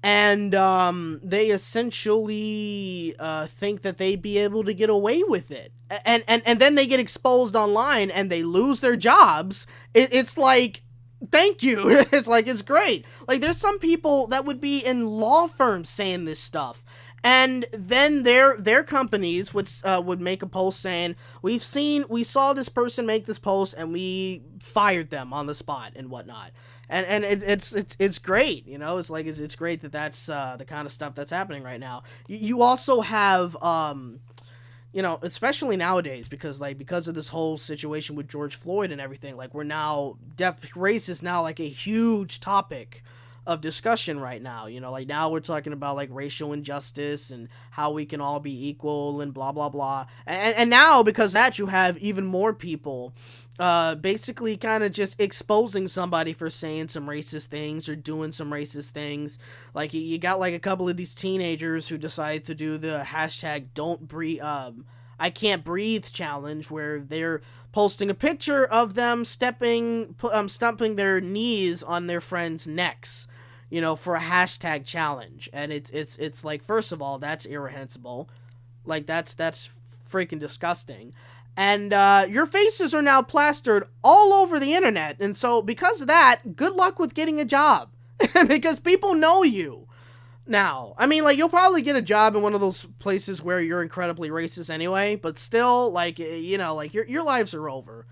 and they essentially think that they'd be able to get away with it, and then they get exposed online and they lose their jobs, it's like, thank you. It's like, it's great. Like, there's some people that would be in law firms saying this stuff. And then their companies would make a post saying, we saw this person make this post and we fired them on the spot and whatnot. And it's great, you know. It's like it's great that's the kind of stuff that's happening right now. You also have you know, especially nowadays, because of this whole situation with George Floyd and everything, like, we're now race is now like a huge topic of discussion right now. You know, like, now we're talking about, like, racial injustice and how we can all be equal and blah blah blah. And now, because of that, you have even more people basically kind of just exposing somebody for saying some racist things or doing some racist things. Like, you got, like, a couple of these teenagers who decide to do the hashtag don't breathe I can't breathe challenge, where they're posting a picture of them stomping their knees on their friends' necks, you know, for a hashtag challenge. And it's like, first of all, that's irreprehensible. Like, that's freaking disgusting. And your faces are now plastered all over the internet. And so because of that, good luck with getting a job. because people know you now. I mean, like, you'll probably get a job in one of those places where you're incredibly racist anyway, but still, like, you know, like, your lives are over.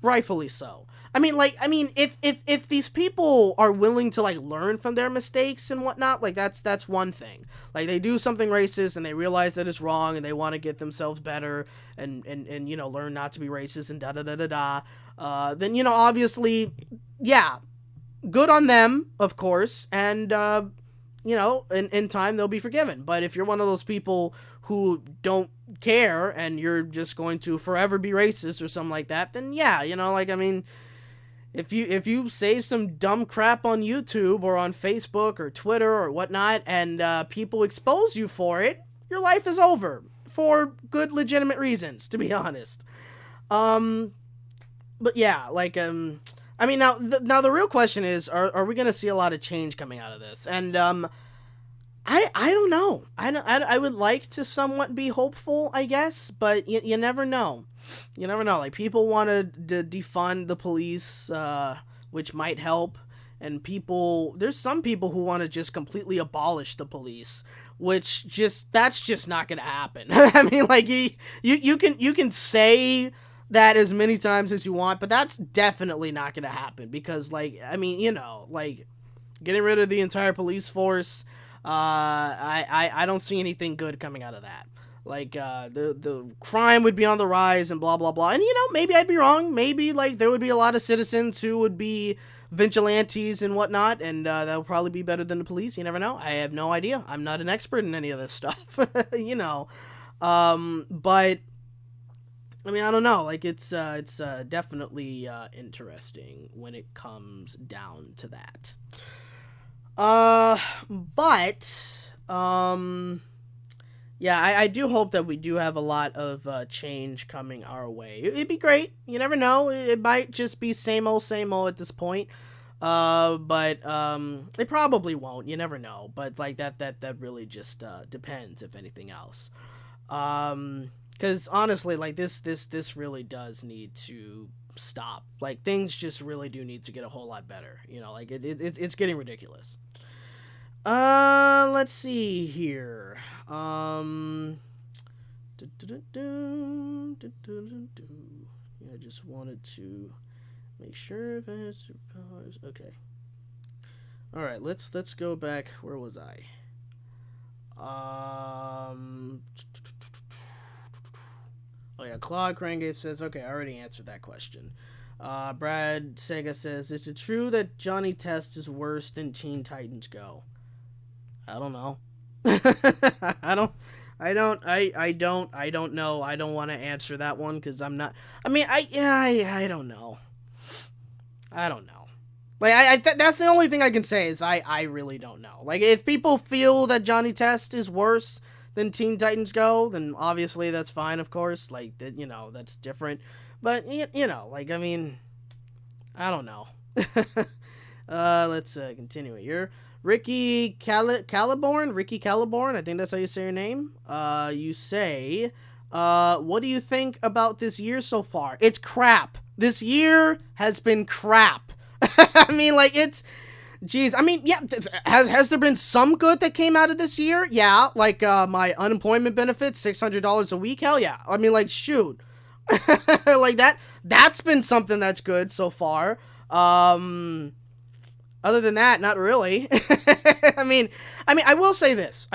Rightfully so. If these people are willing to, like, learn from their mistakes and whatnot, like, that's one thing. Like, they do something racist and they realize that it's wrong and they want to get themselves better and you know, learn not to be racist and da-da-da-da-da. Then, you know, obviously, yeah, good on them, of course, and, you know, in time they'll be forgiven. But if you're one of those people who don't care and you're just going to forever be racist or something like that, then yeah, you know, like, I mean, if you say some dumb crap on YouTube or on Facebook or Twitter or whatnot, and people expose you for it, your life is over for good, legitimate reasons, to be honest. But yeah, like, I mean, now the real question is, are we gonna see a lot of change coming out of this? And I don't know. I would like to somewhat be hopeful, I guess, but you never know. You never know. Like, people want to defund the police, which might help, and there's some people who want to just completely abolish the police, which that's just not gonna happen. I mean, like, you can say that as many times as you want, but that's definitely not gonna happen, because, like, I mean, you know, like, getting rid of the entire police force, I don't see anything good coming out of that. Like, the crime would be on the rise and blah, blah, blah. And, you know, maybe I'd be wrong. Maybe, like, there would be a lot of citizens who would be vigilantes and whatnot, and that would probably be better than the police. You never know. I have no idea. I'm not an expert in any of this stuff, you know. But, I mean, I don't know. Like, it's definitely interesting when it comes down to that. Yeah, I do hope that we do have a lot of change coming our way. It'd be great. You never know. It might just be same old at this point. But it probably won't. You never know. But, like, that really just depends, if anything else. Because honestly, like, this really does need to stop. Like, things just really do need to get a whole lot better. You know, like, it's getting ridiculous. Let's see here. I just wanted to make sure if I had superpowers. Okay. All right, let's go back. Where was I? Oh yeah, Claude Krangate says, okay, I already answered that question. Brad Sega says, is it true that Johnny Test is worse than Teen Titans Go? I don't know. I don't know. I don't want to answer that one because I'm not. I mean, I don't know. I don't know. Like, that's the only thing I can say is I really don't know. Like, if people feel that Johnny Test is worse than Teen Titans Go, then obviously that's fine, of course. Like, you know, that's different. But, you know, like, I mean, I don't know. Let's continue here. Ricky Caliborn, I think that's how you say your name. You say, what do you think about this year so far? It's crap. This year has been crap. I mean, like, geez, I mean, yeah, has there been some good that came out of this year? Yeah, like, my unemployment benefits, $600 a week, hell yeah. I mean, like, shoot. Like, that's been something that's good so far. Other than that, not really. I mean, I will say this.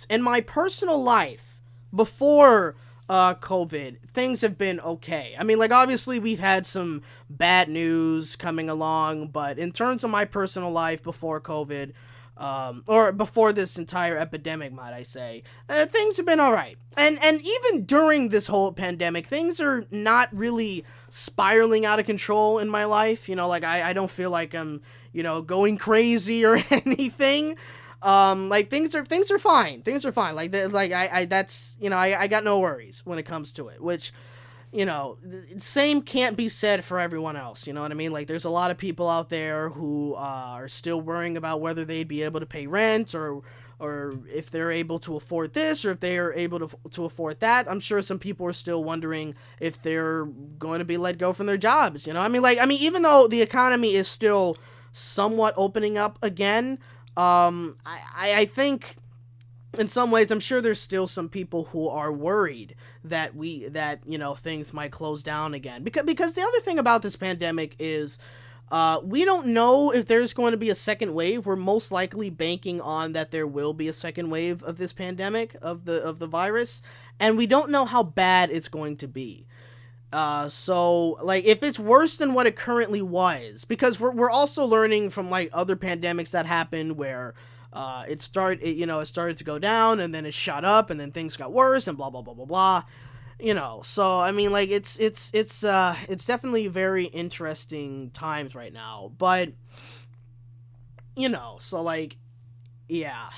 In my personal life, before COVID, things have been okay. I mean, like, obviously, we've had some bad news coming along, but in terms of my personal life before COVID, or before this entire epidemic, might I say, things have been all right. And even during this whole pandemic, things are not really spiraling out of control in my life. You know, like, I don't feel like I'm, you know, going crazy or anything. Like, things are fine. Things are fine. Like, that's, you know, I got no worries when it comes to it, which, you know, same can't be said for everyone else. You know what I mean? Like, there's a lot of people out there who are still worrying about whether they'd be able to pay rent or if they're able to afford this or if they are able to afford that. I'm sure some people are still wondering if they're going to be let go from their jobs. You know, I mean, even though the economy is still somewhat opening up again. I think in some ways, I'm sure there's still some people who are worried that things might close down again. Because the other thing about this pandemic is, we don't know if there's going to be a second wave. We're most likely banking on that there will be a second wave of this pandemic, of the virus, and we don't know how bad it's going to be. So like if it's worse than what it currently was, because we're also learning from like other pandemics that happened where it started to go down and then it shot up and then things got worse and blah blah blah blah blah. So I mean, like it's definitely very interesting times right now, but so like yeah.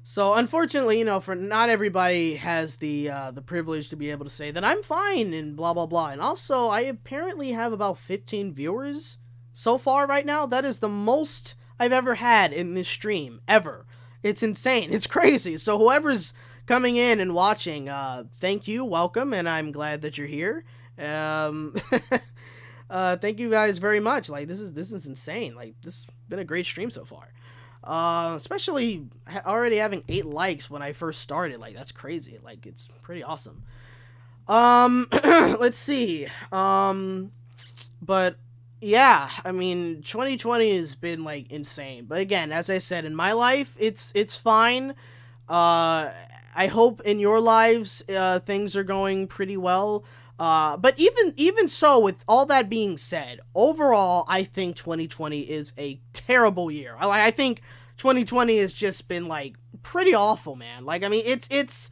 So unfortunately, for not everybody has the privilege to be able to say that I'm fine and blah blah blah. And also, I apparently have about 15 viewers so far right now. That is the most I've ever had in this stream ever. It's insane. It's crazy. So whoever's coming in and watching, thank you, welcome, and I'm glad that you're here. Thank you guys very much. Like this is insane. Like this has been a great stream so far. Especially already having 8 likes when I first started. Like that's crazy. Like it's pretty awesome. Let's see. But yeah, I mean 2020 has been like insane. But again, as I said, in my life it's fine. I hope in your lives things are going pretty well. But even so, with all that being said, overall, I think 2020 is a terrible year. I think 2020 has just been like pretty awful, man. Like, I mean, it's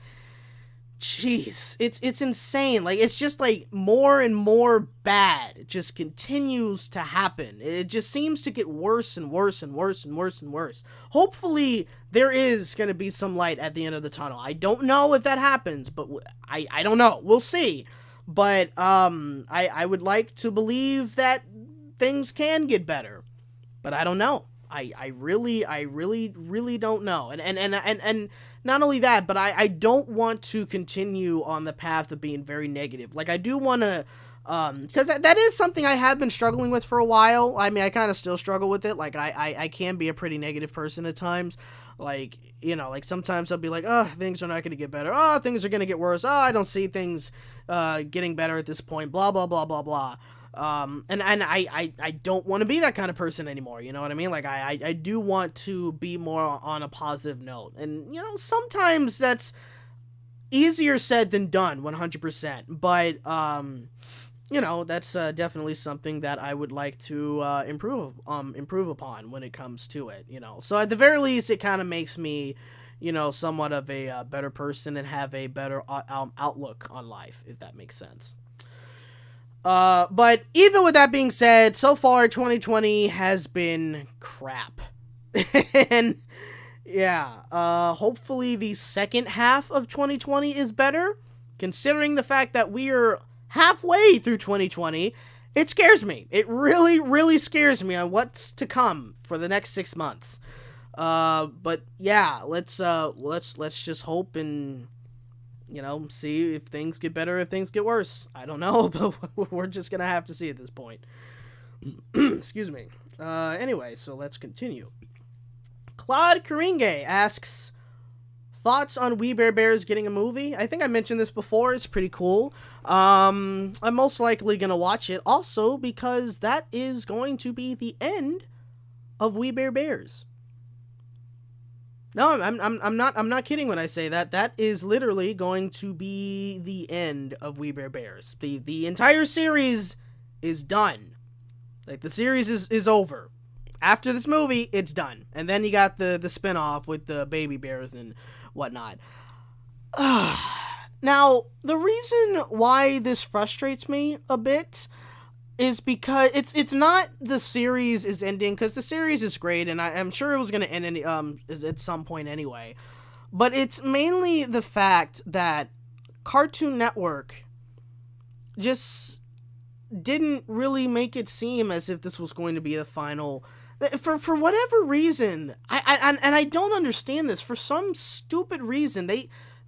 insane. Like, it's just like more and more bad. It just continues to happen. It just seems to get worse and worse and worse and worse and worse. Hopefully, there is going to be some light at the end of the tunnel. I don't know if that happens, but I don't know. We'll see. But I would like to believe that things can get better, but I don't know. I really don't know. And not only that, but I don't want to continue on the path of being very negative. Like I do want to, because that is something I have been struggling with for a while. I mean, I kind of still struggle with it. Like I can be a pretty negative person at times. Like, like sometimes I'll be like, oh, things are not going to get better. Oh, things are going to get worse. Oh, I don't see things getting better at this point. Blah, blah, blah, blah, blah. And I don't want to be that kind of person anymore. You know what I mean? Like, I do want to be more on a positive note. And, sometimes that's easier said than done, 100%. But, that's definitely something that I would like to improve upon when it comes to it, So at the very least, it kind of makes me, somewhat of a better person and have a better outlook on life, if that makes sense. But even with that being said, so far 2020 has been crap. And yeah, hopefully the second half of 2020 is better, considering the fact that we are halfway through 2020. It scares me. It really, really scares me on what's to come for the next 6 months. But yeah, let's just hope and, see if things get better, if things get worse. I don't know, but we're just gonna have to see at this point. Excuse me. Anyway, so let's continue. Claude Karinge asks, thoughts on We Bare Bears getting a movie? I think I mentioned this before. It's pretty cool. I'm most likely going to watch it also because that is going to be the end of We Bare Bears. No, I'm not kidding when I say that. That is literally going to be the end of We Bare Bears. The entire series is done. Like, the series is over. After this movie, it's done. And then you got the spinoff with the baby bears and whatnot. Now, the reason why this frustrates me a bit is because it's not the series is ending, because the series is great, and I'm sure it was going to end at some point anyway. But it's mainly the fact that Cartoon Network just didn't really make it seem as if this was going to be the final. For whatever reason, I don't understand this. For some stupid reason,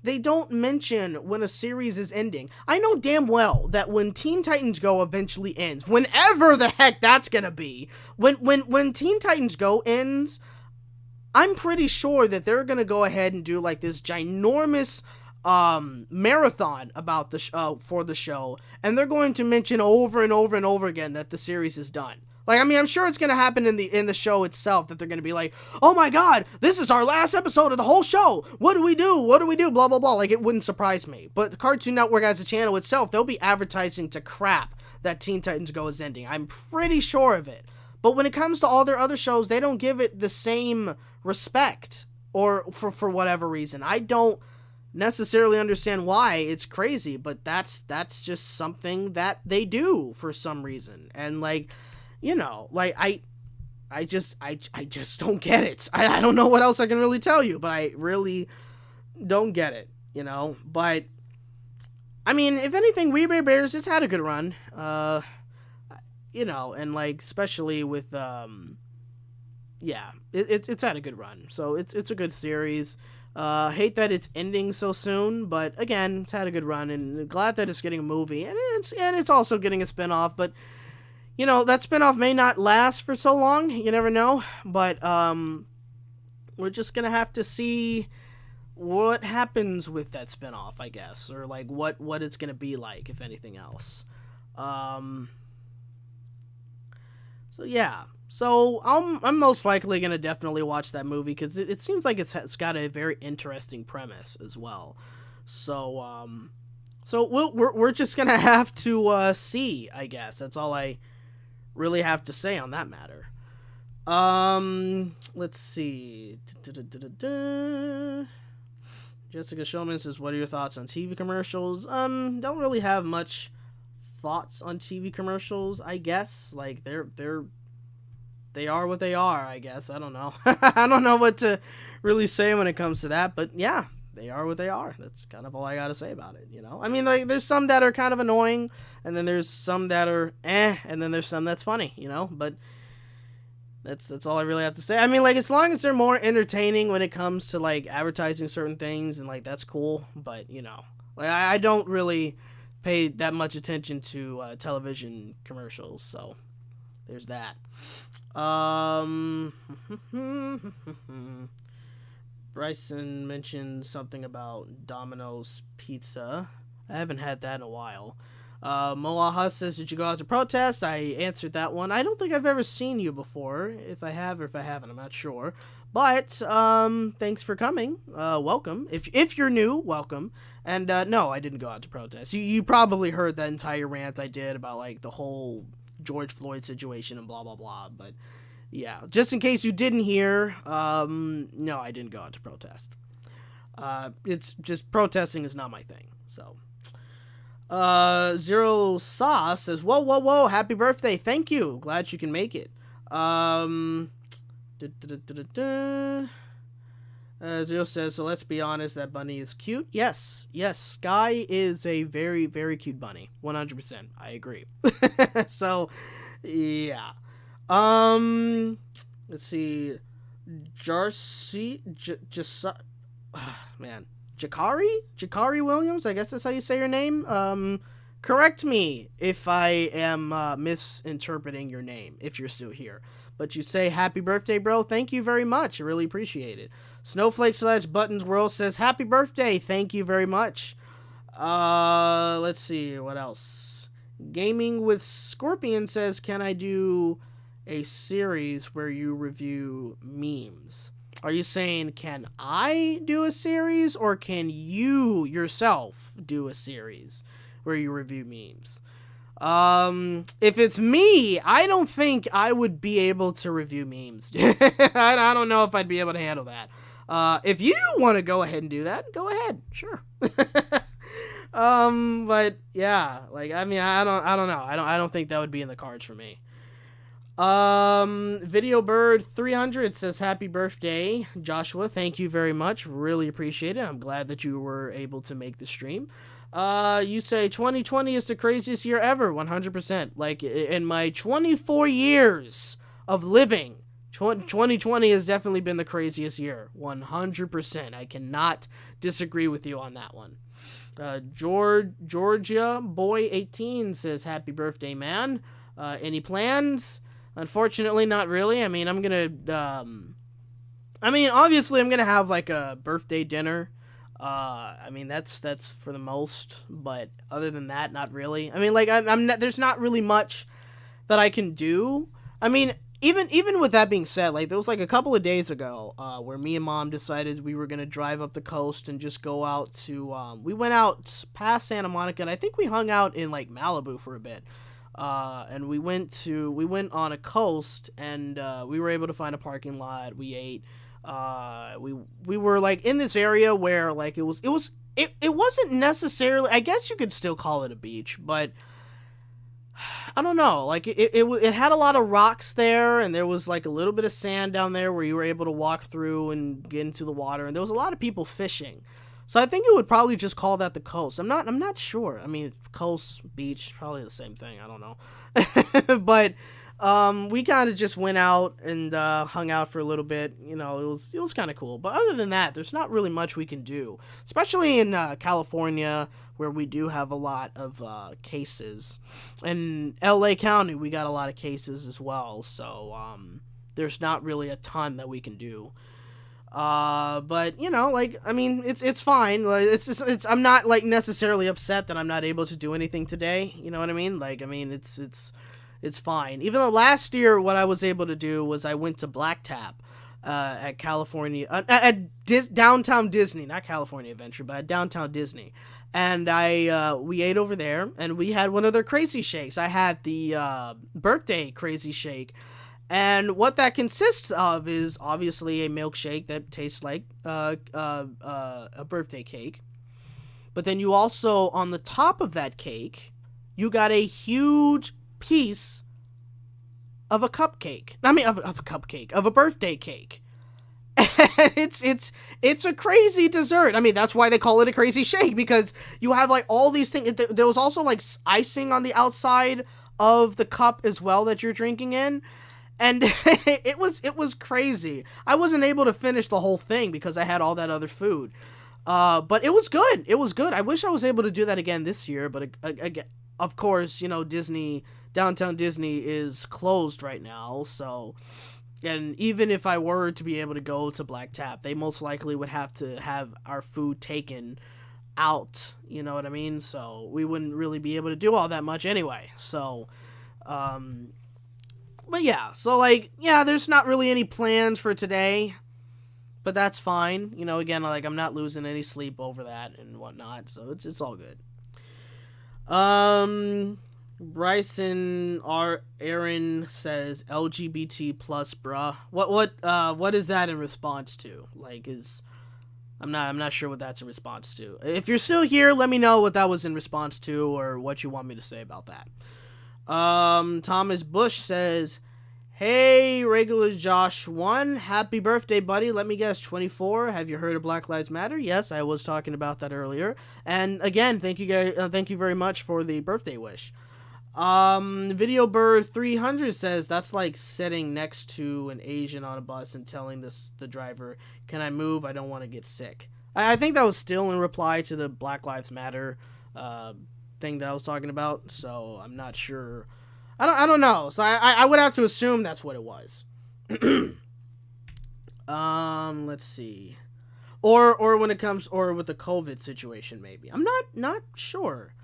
they don't mention when a series is ending. I know damn well that when Teen Titans Go eventually ends, whenever the heck that's gonna be, when Teen Titans Go ends, I'm pretty sure that they're gonna go ahead and do like this ginormous marathon about the for the show, and they're going to mention over and over and over again that the series is done. Like, I mean, I'm sure it's gonna happen in the show itself, that they're gonna be like, oh my god, this is our last episode of the whole show. What do we do? What do we do? Blah, blah, blah. Like, it wouldn't surprise me. But Cartoon Network as a channel itself, they'll be advertising to crap that Teen Titans Go is ending. I'm pretty sure of it. But when it comes to all their other shows, they don't give it the same respect, or for whatever reason. I don't necessarily understand why. It's crazy, but that's just something that they do for some reason. And like, you know, like I just don't get it. I don't know what else I can really tell you, but I really don't get it, you know. But I mean, if anything, We Bare Bears, it's had a good run. You know, and like, especially with yeah, it's had a good run. So it's a good series. Hate that it's ending so soon, but again, it's had a good run, and glad that it's getting a movie, and it's also getting a spinoff. But you know, that spinoff may not last for so long. You never know. But we're just gonna have to see what happens with that spinoff, I guess, or like what it's gonna be like, if anything else. So yeah. So I'm most likely gonna definitely watch that movie, because it seems like it's got a very interesting premise as well. So so we're just gonna have to see, I guess. That's all I really have to say on that matter. Let's see. Jessica Showman says, "What are your thoughts on TV commercials?" Don't really have much thoughts on TV commercials, I guess. Like, they are what they are, I guess. I don't know. I don't know what to really say when it comes to that, but yeah, they are what they are. That's kind of all I gotta say about it, you know? I mean, like, there's some that are kind of annoying, and then there's some that are and then there's some that's funny, you know? But that's all I really have to say. I mean, like, as long as they're more entertaining when it comes to, like, advertising certain things, and, like, that's cool. But, you know, like, I don't really pay that much attention to television commercials, so there's that. Bryson mentioned something about Domino's Pizza. I haven't had that in a while. Moaha says, "Did you go out to protest?" I answered that one. I don't think I've ever seen you before. If I have or if I haven't, I'm not sure. But thanks for coming. Welcome. If you're new, welcome. And no, I didn't go out to protest. You probably heard that entire rant I did about, like, the whole George Floyd situation and blah blah blah. But yeah, just in case you didn't hear, no, I didn't go out to protest. It's just, protesting is not my thing. So Zero Sauce says, whoa, happy birthday, thank you, glad you can make it. Zero says, so let's be honest, that bunny is cute. Yes, Sky is a very, very cute bunny. 100%. I agree. So, yeah. Let's see. Man. Jakari Williams? I guess that's how you say your name. Correct me if I am misinterpreting your name, if you're still here. But you say, happy birthday, bro. Thank you very much. I really appreciate it. Snowflake/Buttons World says, happy birthday. Thank you very much. Let's see. What else? Gaming with Scorpion says, can I do a series where you review memes? Are you saying, can I do a series, or can you yourself do a series where you review memes? If it's me, I don't think I would be able to review memes. I don't know if I'd be able to handle that. If you want to go ahead and do that, go ahead. Sure. But yeah, like, I mean, I don't know. I don't think that would be in the cards for me. Video Bird 300 says, happy birthday, Joshua. Thank you very much. Really appreciate it. I'm glad that you were able to make the stream. You say 2020 is the craziest year ever. 100%. Like, in my 24 years of living, 2020 has definitely been the craziest year. 100%. I cannot disagree with you on that one. Georgia Boy 18 says, happy birthday, man. Any plans? Unfortunately, not really. I mean, obviously I'm gonna have like a birthday dinner. I mean, that's for the most, but other than that, not really. I mean, like, I'm not, there's not really much that I can do. I mean, even with that being said, like, there was like a couple of days ago, where me and Mom decided we were gonna drive up the coast and just go out to, we went out past Santa Monica, and I think we hung out in like Malibu for a bit. And we went on a coast, and we were able to find a parking lot. We ate. We were like in this area where like it wasn't necessarily, I guess you could still call it a beach, but I don't know, like it had a lot of rocks there, and there was like a little bit of sand down there where you were able to walk through and get into the water, and there was a lot of people fishing. So I think you would probably just call that the coast. I'm not sure. I mean, coast, beach, probably the same thing. I don't know. But we kind of just went out and hung out for a little bit. You know, it was kind of cool. But other than that, there's not really much we can do, especially in California, where we do have a lot of cases. In LA County, we got a lot of cases as well. So there's not really a ton that we can do. But you know, like, I mean, it's fine. Like, I'm not like necessarily upset that I'm not able to do anything today. You know what I mean? Like, I mean, it's fine. Even though last year, what I was able to do was I went to Black Tap, at California, downtown Disney, not California Adventure, but at downtown Disney. And we ate over there, and we had one of their crazy shakes. I had the, birthday crazy shake. And what that consists of is obviously a milkshake that tastes like a birthday cake. But then you also, on the top of that cake, you got a huge piece of a cupcake. I mean, of a cupcake, of a birthday cake. And it's a crazy dessert. I mean, that's why they call it a crazy shake, because you have like all these things. There was also like icing on the outside of the cup as well that you're drinking in. And it was crazy. I wasn't able to finish the whole thing because I had all that other food. But it was good. It was good. I wish I was able to do that again this year. But again, of course, you know, downtown Disney is closed right now. So, and even if I were to be able to go to Black Tap, they most likely would have to have our food taken out. You know what I mean? So we wouldn't really be able to do all that much anyway. So, but yeah, so like, yeah, there's not really any plans for today, but that's fine. You know, again, like, I'm not losing any sleep over that and whatnot, so it's all good. Bryson Aaron says LGBT plus, bruh. What is that in response to? Like, I'm not sure what that's in response to. If you're still here, let me know what that was in response to, or what you want me to say about that. Thomas Bush says, hey, regular Josh 1, happy birthday, buddy. Let me guess, 24. Have you heard of Black Lives Matter? Yes, I was talking about that earlier. And again, thank you guys, thank you very much for the birthday wish. Video Bird 300 says, that's like sitting next to an Asian on a bus and telling the driver, can I move? I don't want to get sick. I think that was still in reply to the Black Lives Matter, thing that I was talking about, so I'm not sure. I don't know. So I would have to assume that's what it was. Let's see. Or when it comes, or with the COVID situation, maybe. I'm not sure.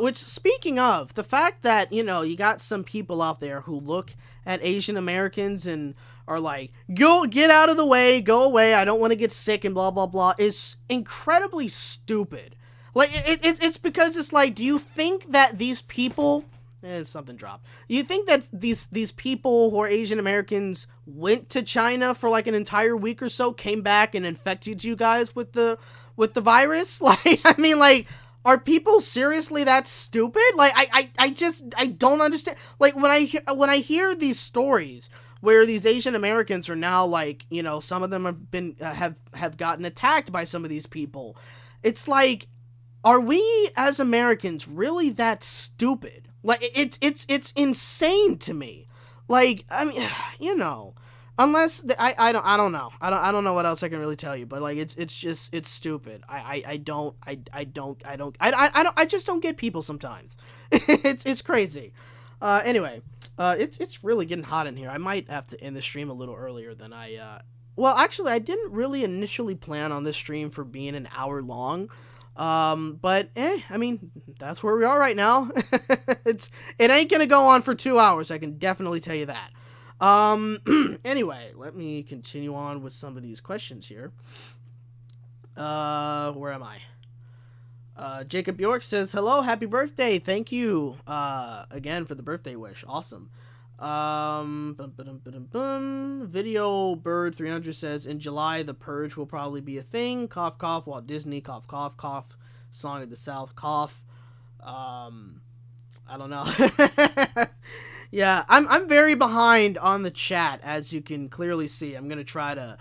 Which, speaking of, the fact that, you know, you got some people out there who look at Asian Americans and are like, get out of the way, go away, I don't want to get sick and blah, blah, blah, is incredibly stupid. Like, it's because it's like, do you think that these people, something dropped, you think that these people who are Asian Americans went to China for like an entire week or so, came back and infected you guys with the virus? Like, I mean, like, are people seriously that stupid? Like, I don't understand. Like, when I hear these stories where these Asian Americans are now, like, you know, some of them have been, have gotten attacked by some of these people. It's like, are we as Americans really that stupid? Like, it's insane to me. Like, I mean, you know, Unless I don't know. I don't know what else I can really tell you, but like it's stupid. I just don't get people sometimes. It's crazy. Anyway, it's really getting hot in here. I might have to end the stream a little earlier than well, actually, I didn't really initially plan on this stream for being an hour long. But I mean, that's where we are right now. It ain't gonna go on for 2 hours. I can definitely tell you that. Anyway, let me continue on with some of these questions here. Where am I? Jacob York says, hello, happy birthday. Thank you, again for the birthday wish. Awesome. Video Bird 300 says, in July, The Purge will probably be a thing. Cough, cough, Walt Disney, cough, cough, cough. Song of the South, cough. I don't know. Yeah, I'm very behind on the chat, as you can clearly see. I'm going to try to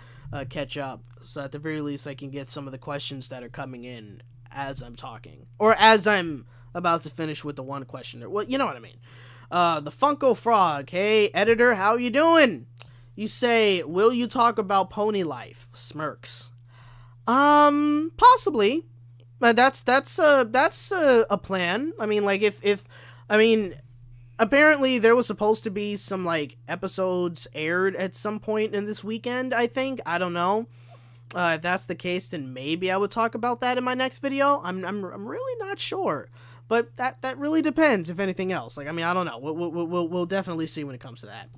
catch up, so at the very least I can get some of the questions that are coming in as I'm talking. Or as I'm about to finish with the one question. Well, you know what I mean. The Funko Frog, hey, editor, how you doing? You say, will you talk about pony life? Smirks. Possibly. But that's a plan. I mean, like, apparently there was supposed to be some, like, episodes aired at some point in this weekend, I think. I don't know. If that's the case, then maybe I would talk about that in my next video. I'm really not sure. But that really depends, if anything else. Like, I mean, I don't know. We'll definitely see when it comes to that.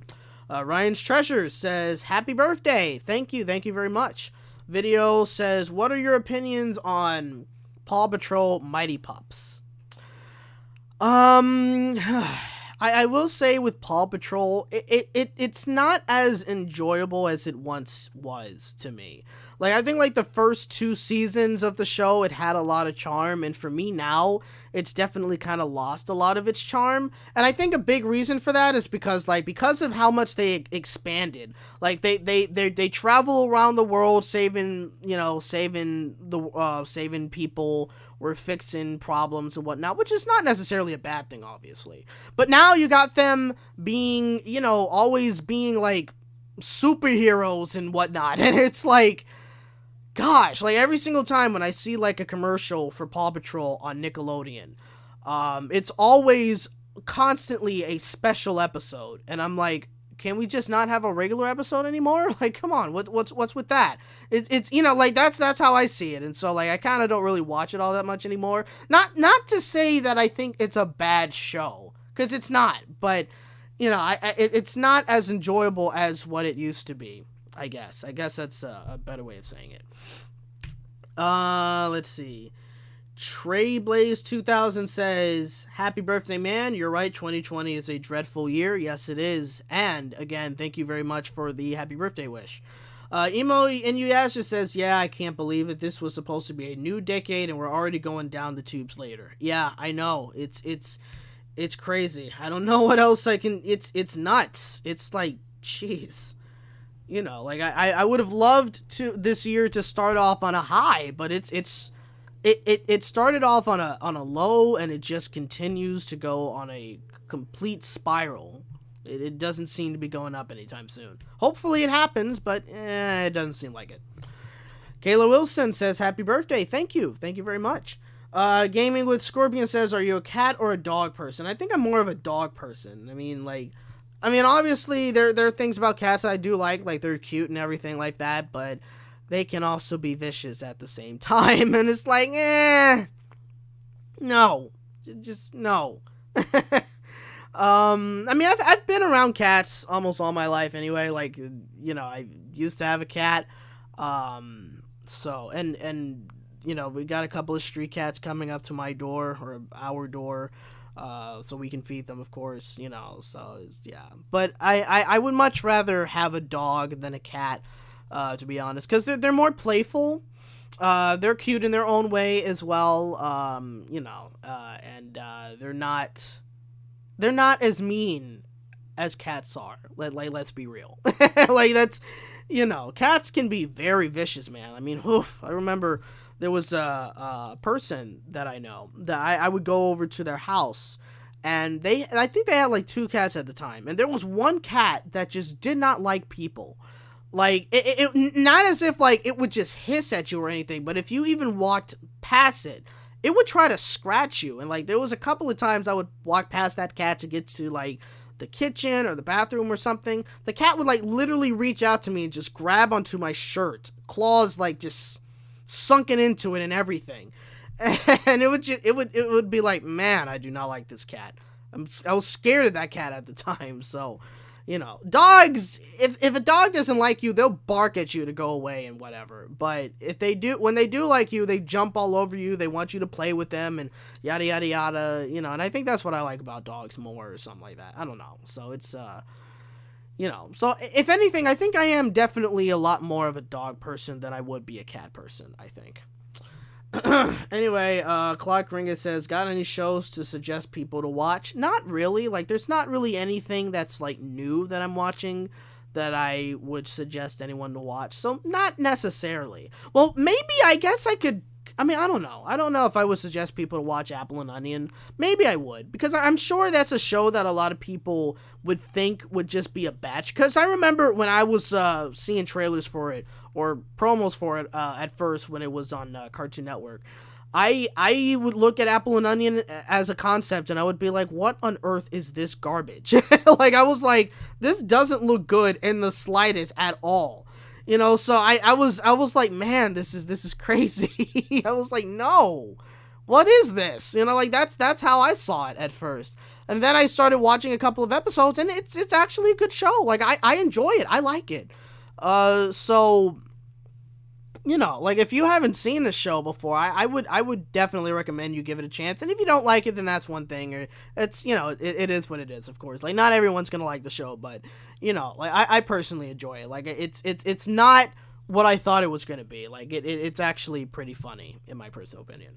Ryan's Treasure says, happy birthday. Thank you very much. Video says, what are your opinions on Paw Patrol Mighty Pups? I will say with Paw Patrol, it's not as enjoyable as it once was to me. Like, I think, like, the first 2 seasons of the show, it had a lot of charm, and for me now, it's definitely kind of lost a lot of its charm, and I think a big reason for that is because of how much they expanded. Like, they travel around the world saving people, we're fixing problems and whatnot, which is not necessarily a bad thing, obviously. But now you got them being, always being, like, superheroes and whatnot, and it's like, gosh, like, every single time when I see, like, a commercial for Paw Patrol on Nickelodeon, it's always constantly a special episode, and I'm like, can we just not have a regular episode anymore? Like, come on, what's with that? It's like, that's how I see it, and so, like, I kind of don't really watch it all that much anymore. Not to say that I think it's a bad show, because it's not, but, it's not as enjoyable as what it used to be, I guess. I guess that's a better way of saying it. Let's see. Trayblaze 2000 says, happy birthday, man. You're right, 2020 is a dreadful year. Yes, it is. And, again, thank you very much for the happy birthday wish. Emo Inuyasha says, yeah, I can't believe it. This was supposed to be a new decade, and we're already going down the tubes later. Yeah, I know. It's crazy. I don't know what else I can... It's nuts. It's like, jeez. Like, I would have loved this year to start off on a high, but it started off on a low, and it just continues to go on a complete spiral. It doesn't seem to be going up anytime soon. Hopefully it happens, but it doesn't seem like it. Kayla Wilson says, happy birthday. Thank you very much. Gaming with Scorpion says, are you a cat or a dog person? I think I'm more of a dog person. I mean, obviously, there are things about cats I do like they're cute and everything like that, but they can also be vicious at the same time, and it's like, no. Just, no. I mean, I've been around cats almost all my life anyway, like, I used to have a cat, so, and we got a couple of street cats coming up to my door, or our door, so we can feed them, of course, so it's, yeah. But I would much rather have a dog than a cat, to be honest, because they're more playful. They're cute in their own way as well, and they're not as mean as cats are. Let's be real. Like, that's, cats can be very vicious, man. I mean, oof, I remember there was a person that I know that I would go over to their house, And I think they had like 2 cats at the time, and there was one cat that just did not like people. Like, it not as if like it would just hiss at you or anything, but if you even walked past it, it would try to scratch you. And like, there was a couple of times I would walk past that cat to get to like the kitchen or the bathroom or something. The cat would like literally reach out to me and just grab onto my shirt, claws like just sunken into it and everything. And it would be like, man, I do not like this cat. I was scared of that cat at the time. So, you know, dogs, if a dog doesn't like you, they'll bark at you to go away and whatever. But when they do like you, they jump all over you. They want you to play with them and yada, yada, yada, you know, and I think that's what I like about dogs more or something like that. I don't know. So it's, you know, so if anything, I think I am definitely a lot more of a dog person than I would be a cat person, I think. Anyway, Clark Ringer says, got any shows to suggest people to watch? Not really. Like, there's not really anything that's like new that I'm watching that I would suggest anyone to watch. So not necessarily. Well, maybe I guess I could. I mean, I don't know. I don't know if I would suggest people to watch Apple and Onion. Maybe I would, because I'm sure that's a show that a lot of people would think would just be a batch. Because I remember when I was seeing trailers for it or promos for it at first when it was on Cartoon Network, I would look at Apple and Onion as a concept and I would be like, what on earth is this garbage? Like, I was like, this doesn't look good in the slightest at all. You know, so I was like, man, this is crazy. I was like, no, what is this? You know, like that's how I saw it at first. And then I started watching a couple of episodes and it's actually a good show. Like I enjoy it. I like it. So, you know, like if you haven't seen the show before, I would definitely recommend you give it a chance. And if you don't like it, then that's one thing. Or it's, you know, it is what it is, of course. Like, not everyone's gonna like the show, but you know, like I personally enjoy it. Like it's not what I thought it was gonna be. Like it's actually pretty funny in my personal opinion.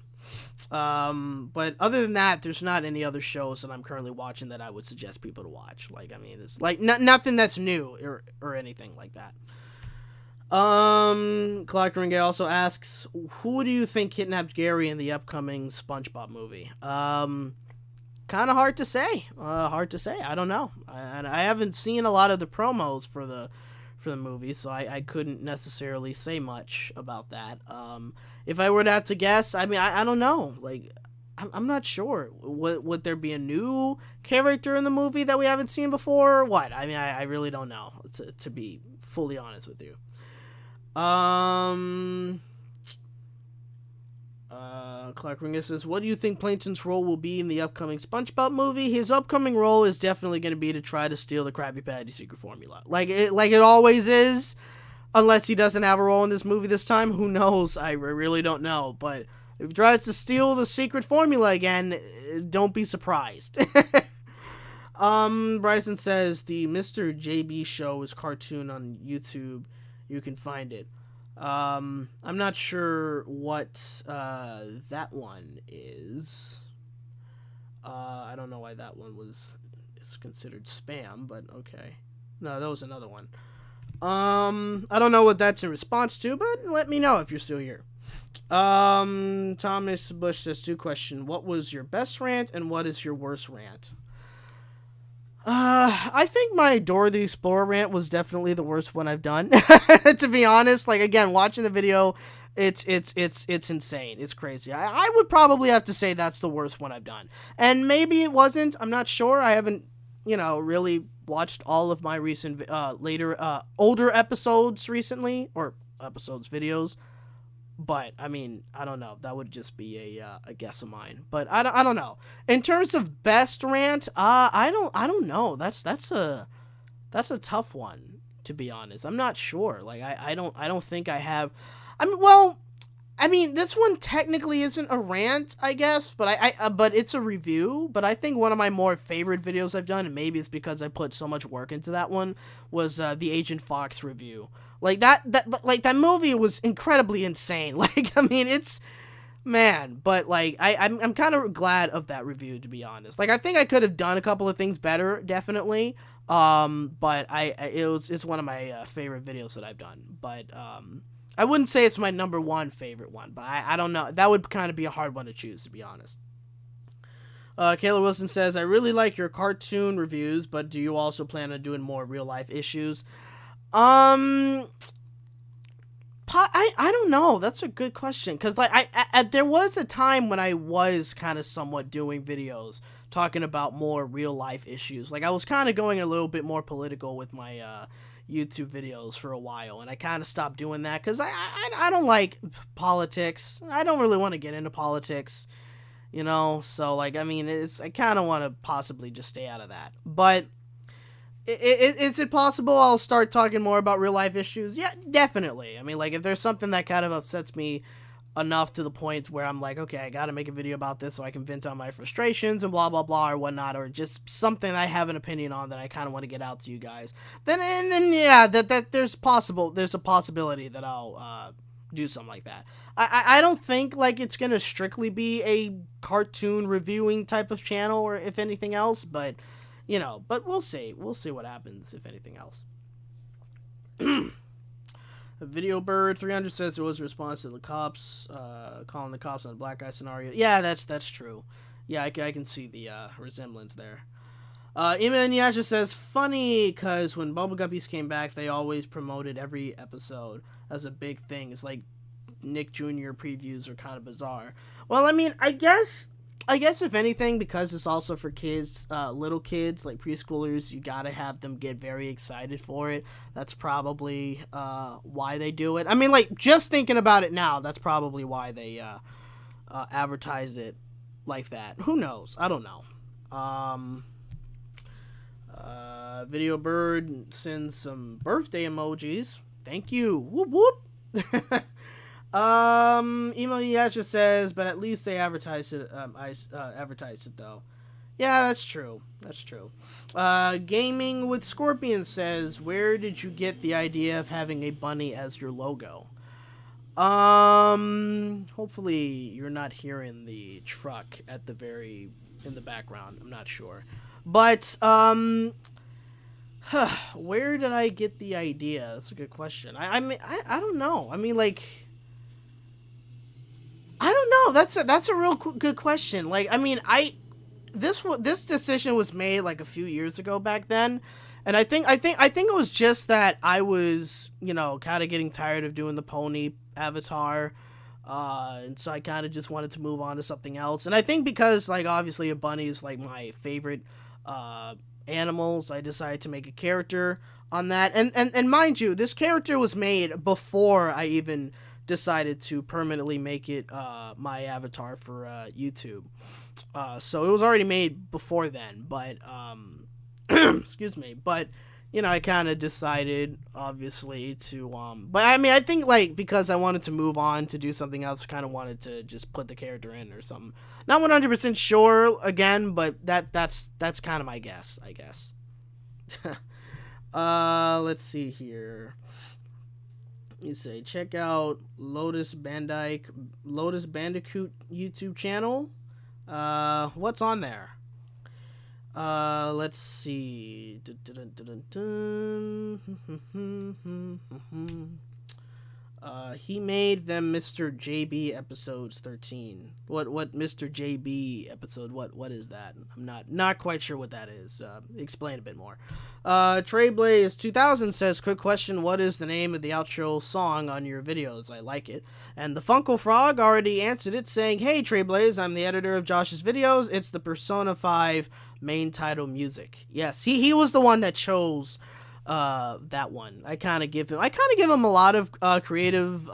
But other than that, there's not any other shows that I'm currently watching that I would suggest people to watch. Like, I mean, it's like nothing that's new or anything like that. Clark Ringe also asks, who do you think kidnapped Gary in the upcoming SpongeBob movie? Kind of hard to say. I don't know. I haven't seen a lot of the promos for the movie, so I couldn't necessarily say much about that. If I were to have to guess, I mean, I don't know. Like, I'm not sure. Would there be a new character in the movie that we haven't seen before, or what? I mean, I really don't know, to be fully honest with you. Clark Ringus says, what do you think Plankton's role will be in the upcoming SpongeBob movie? His upcoming role is definitely going to be to try to steal the Krabby Patty secret formula. Like it always is, unless he doesn't have a role in this movie this time. Who knows? I really don't know. But if he tries to steal the secret formula again, don't be surprised. Bryson says, the Mr. JB Show is cartoon on YouTube. You can find it. I'm not sure what that one is. I don't know why that one is considered spam, but okay. No, that was another one. I don't know what that's in response to, but let me know if you're still here. Thomas Bush says, 2 questions. What was your best rant and what is your worst rant? I think my Dora the Explorer rant was definitely the worst one I've done. To be honest, like, again, watching the video, it's insane. It's crazy. I would probably have to say that's the worst one I've done. And maybe it wasn't. I'm not sure. I haven't, you know, really watched all of my recent, older episodes recently, or videos. But I mean, I don't know. That would just be a guess of mine. But I don't know. In terms of best rant, I don't know. That's a tough one, to be honest. I'm not sure. Like I don't think I have. I mean, this one technically isn't a rant, I guess, but but it's a review. But I think one of my more favorite videos I've done, and maybe it's because I put so much work into that one, was the Agent Fox review. Like that movie was incredibly insane. Like, I mean, it's, man, but like I'm kind of glad of that review, to be honest. Like, I think I could have done a couple of things better, definitely. But it's one of my favorite videos that I've done. But I wouldn't say it's my #1 favorite one, but I don't know. That would kind of be a hard one to choose, to be honest. Kayla Wilson says, I really like your cartoon reviews, but do you also plan on doing more real life issues? I don't know. That's a good question. Because, like, there was a time when I was kind of somewhat doing videos talking about more real life issues. Like, I was kind of going a little bit more political with my YouTube videos for a while. And I kind of stopped doing that because I don't like politics. I don't really want to get into politics, you know? So, like, I mean, I kind of want to possibly just stay out of that. But is it possible I'll start talking more about real life issues? Yeah, definitely. I mean, like, if there's something that kind of upsets me enough to the point where I'm like, okay, I gotta make a video about this so I can vent on my frustrations and blah blah blah or whatnot, or just something I have an opinion on that I kind of want to get out to you guys, then yeah, that there's a possibility that I'll do something like that. I don't think like it's gonna strictly be a cartoon reviewing type of channel, or if anything else, but you know, but we'll see what happens, if anything else. Video Bird 300 says it was a response to the cops calling the cops on the black guy scenario. Yeah, that's true. Yeah, I can see the resemblance there. Ima Inyasha says, funny, because when Bubble Guppies came back, they always promoted every episode as a big thing. It's like Nick Jr. previews are kind of bizarre. Well, I mean, I guess if anything, because it's also for kids, little kids, like preschoolers, you gotta have them get very excited for it. That's probably why they do it. I mean, like, just thinking about it now, that's probably why they advertise it like that. Who knows? I don't know. Video Bird sends some birthday emojis. Thank you. Whoop whoop. Emo Yasha says, but at least they advertised it. Advertised it though. Yeah, that's true. Gaming with Scorpion says, where did you get the idea of having a bunny as your logo? Hopefully you're not hearing the truck in the background. I'm not sure, but where did I get the idea? That's a good question. I mean, I don't know. I mean, like, I don't know. That's a real good question. Like, I mean, this decision was made like a few years ago back then, and I think it was just that I was, you know, kind of getting tired of doing the pony avatar, and so I kind of just wanted to move on to something else. And I think because, like, obviously a bunny is like my favorite animal, so I decided to make a character on that. And mind you, this character was made before I even decided to permanently make it my avatar for YouTube. So it was already made before then, but excuse me, but you know, I kind of decided obviously to but I mean, I think like because I wanted to move on to do something else, kind of wanted to just put the character in or something. Not 100% sure again, but that's kind of my guess, I guess. Let's see here. You say check out Lotus Bandicoot YouTube channel. What's on there? Let's see. He made them Mr. JB episodes 13. What Mr. JB episode? What is that? I'm not quite sure what that is. Explain a bit more. Trayblaze 2000 says, quick question, what is the name of the outro song on your videos? I like it. And the Funkle Frog already answered it, saying, hey Trayblaze, I'm the editor of Josh's videos. It's the Persona 5 main title music. Yes, he was the one that chose that one. I kind of give him a lot of creative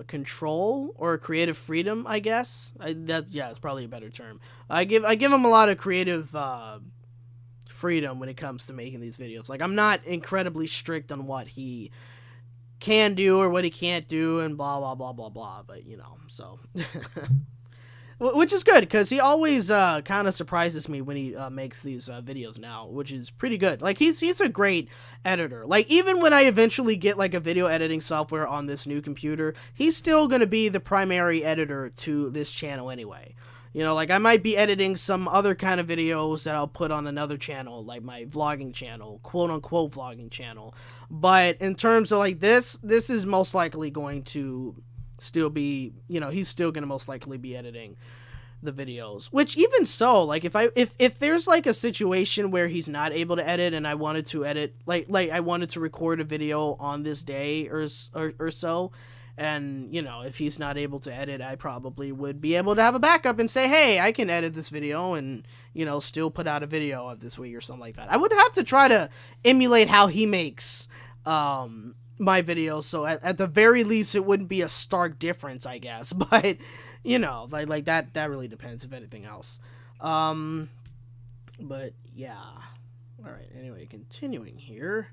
control or creative freedom, I guess. It's probably a better term. I give him a lot of creative freedom when it comes to making these videos. Like, I'm not incredibly strict on what he can do or what he can't do and blah blah blah blah blah, but you know, so which is good because he always kind of surprises me when he makes these videos now, which is pretty good. Like, he's a great editor. Like, even when I eventually get like a video editing software on this new computer, he's still going to be the primary editor to this channel anyway. You know, like, I might be editing some other kind of videos that I'll put on another channel, like my vlogging channel, quote-unquote vlogging channel. But in terms of, like, this is most likely going to still be, you know, he's still going to most likely be editing the videos, which even so, like if there's like a situation where he's not able to edit and I wanted to edit, like I wanted to record a video on this day or so, and you know, if he's not able to edit, I probably would be able to have a backup and say, hey, I can edit this video and, you know, still put out a video of this week or something like that. I would have to try to emulate how he makes my videos, so at the very least it wouldn't be a stark difference, I guess. But you know, like that really depends, if anything else. But yeah. All right, anyway, continuing here.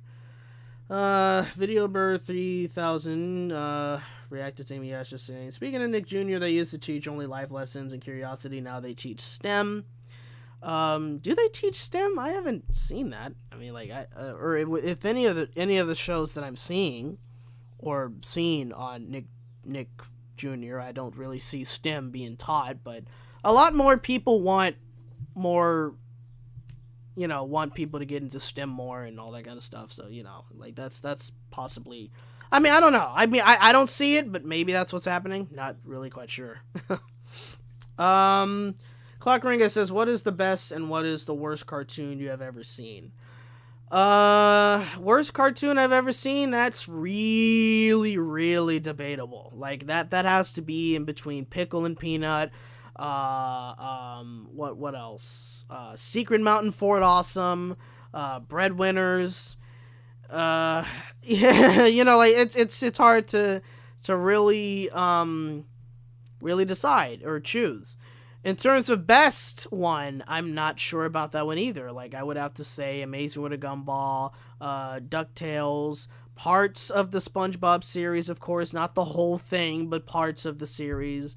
Video Bird 3000 reacted to Amy Ash just saying, speaking of Nick Jr., they used to teach only life lessons and curiosity. Now they teach STEM. Do they teach STEM? I haven't seen that. I mean, like, or if any of the shows that I'm seeing or seen on Nick Jr., I don't really see STEM being taught, but a lot more people want people to get into STEM more and all that kind of stuff. So, you know, like that's possibly, I mean, I don't know. I mean, I don't see it, but maybe that's what's happening. Not really quite sure. Clock Ringa says, what is the best and what is the worst cartoon you have ever seen? Worst cartoon I've ever seen? That's really, really debatable. Like, that has to be in between Pickle and Peanut. What else? Secret Mountain Fort Awesome, Breadwinners. Yeah, you know, like, it's hard to really, really decide or choose. In terms of best one, I'm not sure about that one either. Like, I would have to say Amazing with a Gumball, DuckTales, parts of the SpongeBob series, of course, not the whole thing, but parts of the series.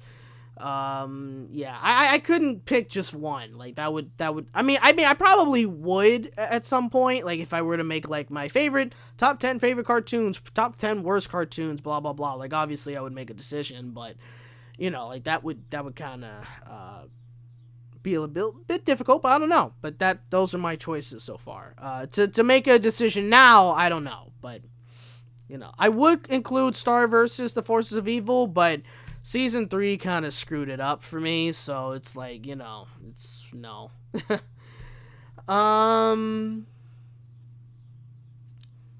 Yeah, I couldn't pick just one. Like, that would, I mean, I probably would at some point, like, if I were to make, like, my favorite, top 10 favorite cartoons, top 10 worst cartoons, blah, blah, blah. Like, obviously, I would make a decision, but, you know, like, that would kind of, be a bit difficult, but I don't know. But those are my choices so far. To make a decision now, I don't know, but, you know, I would include Star vs. the Forces of Evil, but Season 3 kind of screwed it up for me, so it's like, you know, it's no.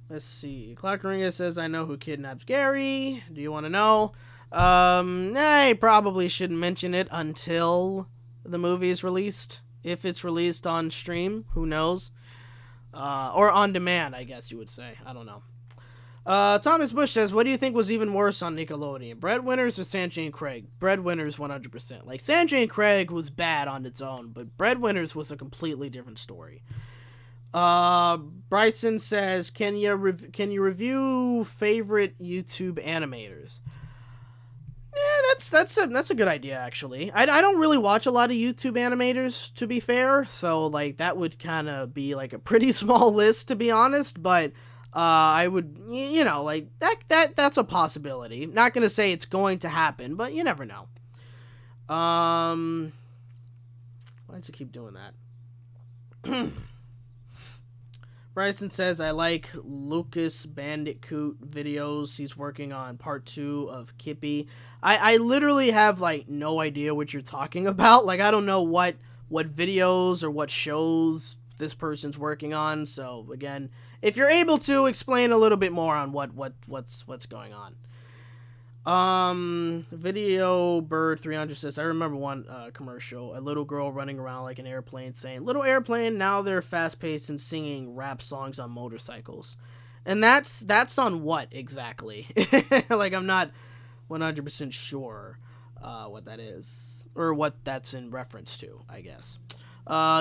Let's see. Clock Ringa says, I know who kidnaps Gary. Do you want to know? I probably shouldn't mention it until the movie is released. If it's released on stream, who knows? Or on demand, I guess you would say. I don't know. Thomas Bush says, what do you think was even worse on Nickelodeon? Breadwinners or Sanjay and Craig? Breadwinners 100%. Like, Sanjay and Craig was bad on its own, but Breadwinners was a completely different story. Bryson says, can you review favorite YouTube animators? That's a good idea, actually. I don't really watch a lot of YouTube animators, to be fair, so, like, that would kind of be, like, a pretty small list, to be honest, but I would, you know, like, that's a possibility. Not gonna say it's going to happen, but you never know. Why does it keep doing that? Bryson says, I like Lucas Bandicoot videos. He's working on part 2 of Kippy. I literally have, like, no idea what you're talking about. Like, I don't know what videos or what shows this person's working on. So, again, if you're able to, explain a little bit more on what's going on. Video Bird 300 says, I remember one commercial, a little girl running around like an airplane saying, little airplane, now they're fast-paced and singing rap songs on motorcycles. And that's on what exactly? Like, I'm not 100% sure what that is, or what that's in reference to, I guess.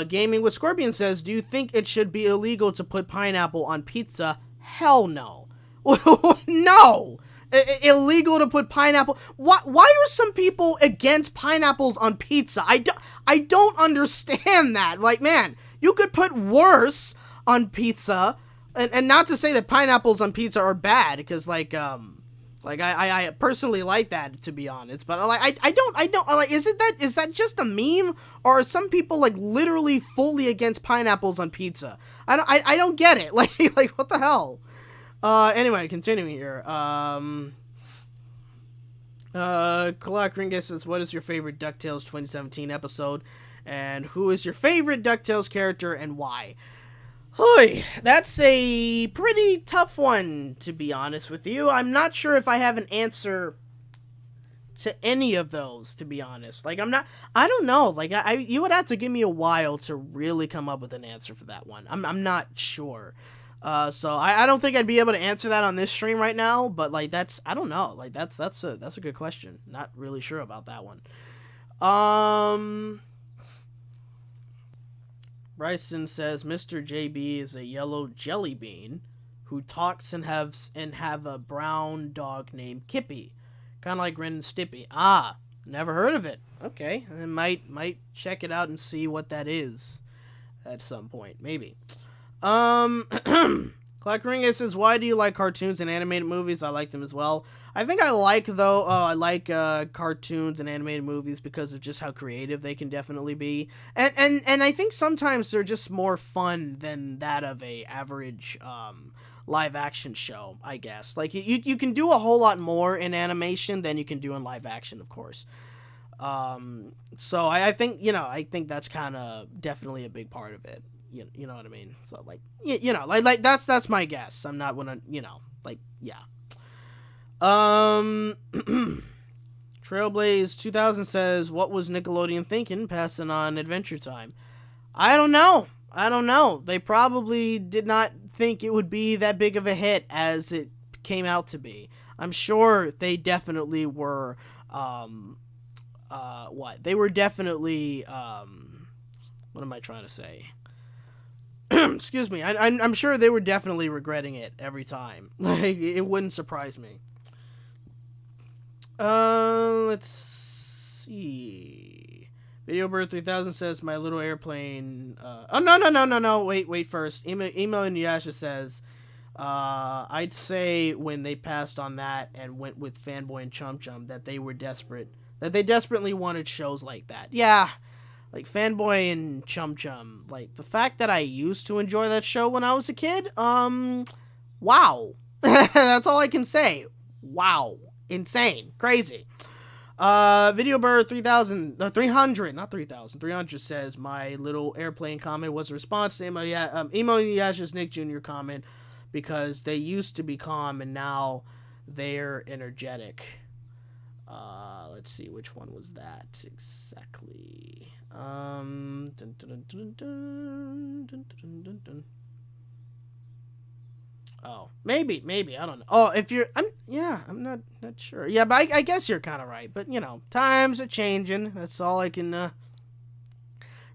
Gaming with Scorpion says, do you think it should be illegal to put pineapple on pizza? Hell no. No! Illegal to put pineapple. Why are some people against pineapples on pizza? I don't understand that. Like, man, you could put worse on pizza, and not to say that pineapples on pizza are bad, because like I personally like that, to be honest. But like I don't like, is that just a meme, or are some people like literally fully against pineapples on pizza? I don't get it. Like what the hell? Anyway, continuing here. Kalak Ringus says, what is your favorite DuckTales 2017 episode? And who is your favorite DuckTales character and why? Hoy, that's a pretty tough one, to be honest with you. I'm not sure if I have an answer to any of those, to be honest. Like, I don't know. Like, you would have to give me a while to really come up with an answer for that one. I'm not sure. So I don't think I'd be able to answer that on this stream right now, but like, I don't know. Like, that's a good question. Not really sure about that one. Bryson says Mr. JB is a yellow jelly bean who talks and have a brown dog named Kippy, kind of like Ren and Stimpy. Ah, never heard of it. Okay, I might check it out and see what that is at some point, maybe. Clark Ringus says, why do you like cartoons and animated movies? I like them as well. I think I like cartoons and animated movies because of just how creative they can definitely be. And I think sometimes they're just more fun than that of a average live action show, I guess. Like, you can do a whole lot more in animation than you can do in live action, of course. So I think, I think that's kind of definitely a big part of it. You know what I mean? So, like, like that's my guess. I'm not gonna, yeah. Trailblaze 2000 says, what was Nickelodeon thinking passing on Adventure Time? I don't know. They probably did not think it would be that big of a hit as it came out to be. I'm sure they definitely were, They were definitely, what am I trying to say? Excuse me. I'm sure they were definitely regretting it every time. Like, it wouldn't surprise me. Let's see. Videobird 3000 says, my little airplane. No. Wait first. Emo Inuyasha says, I'd say when they passed on that and went with Fanboy and Chum Chum that they were desperate. That they desperately wanted shows like that. Yeah. Like, Fanboy and Chum Chum. Like, the fact that I used to enjoy that show when I was a kid, wow. That's all I can say. Wow. Insane. Crazy. Videobird 300 says, my little airplane comment was a response to Emo Inuyasha's Nick Jr. comment because they used to be calm and now they're energetic. Let's see, which one was that exactly? Oh, maybe, I don't know. Oh, if you're, I'm not sure. Yeah, but I guess you're kind of right. But, times are changing. That's all I can,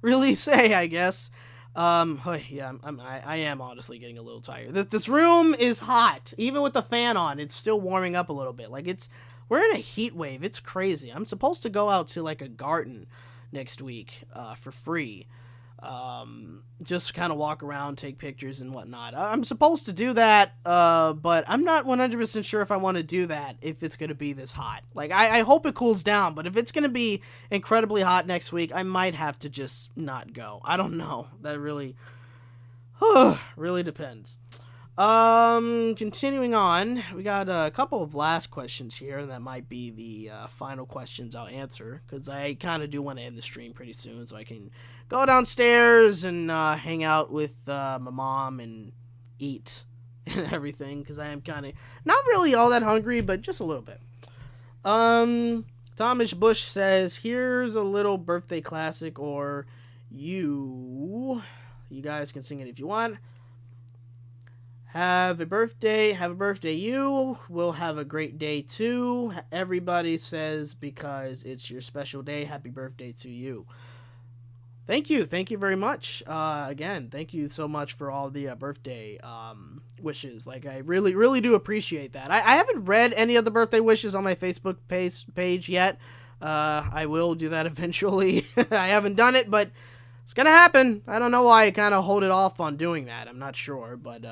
really say, I guess. Yeah, I am honestly getting a little tired. This room is hot. Even with the fan on, it's still warming up a little bit. Like, we're in a heat wave. It's crazy. I'm supposed to go out to, like, a garden next week for free. Just kind of walk around, take pictures and whatnot. I'm supposed to do that, but I'm not 100% sure if I want to do that if it's going to be this hot. Like, I hope it cools down, but if it's going to be incredibly hot next week, I might have to just not go. I don't know. That really depends. Continuing on, we got a couple of last questions here, and that might be the final questions I'll answer, because I kind of do want to end the stream pretty soon, so I can go downstairs and hang out with my mom and eat and everything, because I am kind of not really all that hungry, but just a little bit. Thomas Bush says, here's a little birthday classic, or you guys can sing it if you want. Have a birthday, you will have a great day too. Everybody says because it's your special day, happy birthday to you. Thank you very much. Again, thank you so much for all the birthday wishes. Like, I really do appreciate that. I haven't read any of the birthday wishes on my Facebook page yet. I will do that eventually. I haven't done it, but it's gonna happen. I don't know why I kind of hold it off on doing that. I'm not sure, but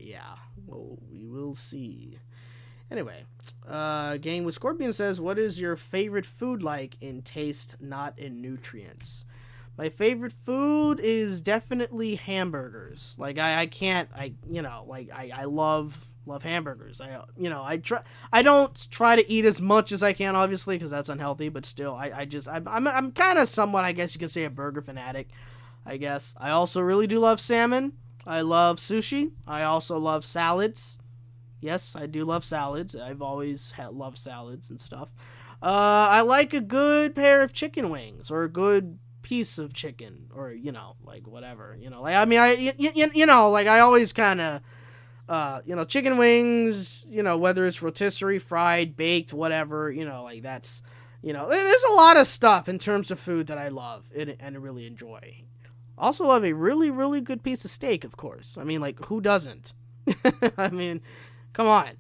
yeah, we will see. Anyway, Game with Scorpion says, what is your favorite food like in taste, not in nutrients? My favorite food is definitely hamburgers. Like, I love Love hamburgers. I don't try to eat as much as I can, obviously, because that's unhealthy, but still, I'm kind of somewhat, I guess you could say, a burger fanatic, I guess. I also really do love salmon. I love sushi. I also love salads. Yes, I do love salads. I've always loved salads and stuff. I like a good pair of chicken wings, or a good piece of chicken, or, like, whatever, like, I mean, like, I always kind of, chicken wings, whether it's rotisserie, fried, baked, whatever, like, that's, there's a lot of stuff in terms of food that I love and really enjoy. Also love a really, really good piece of steak, of course. I mean, like, who doesn't? I mean, come on,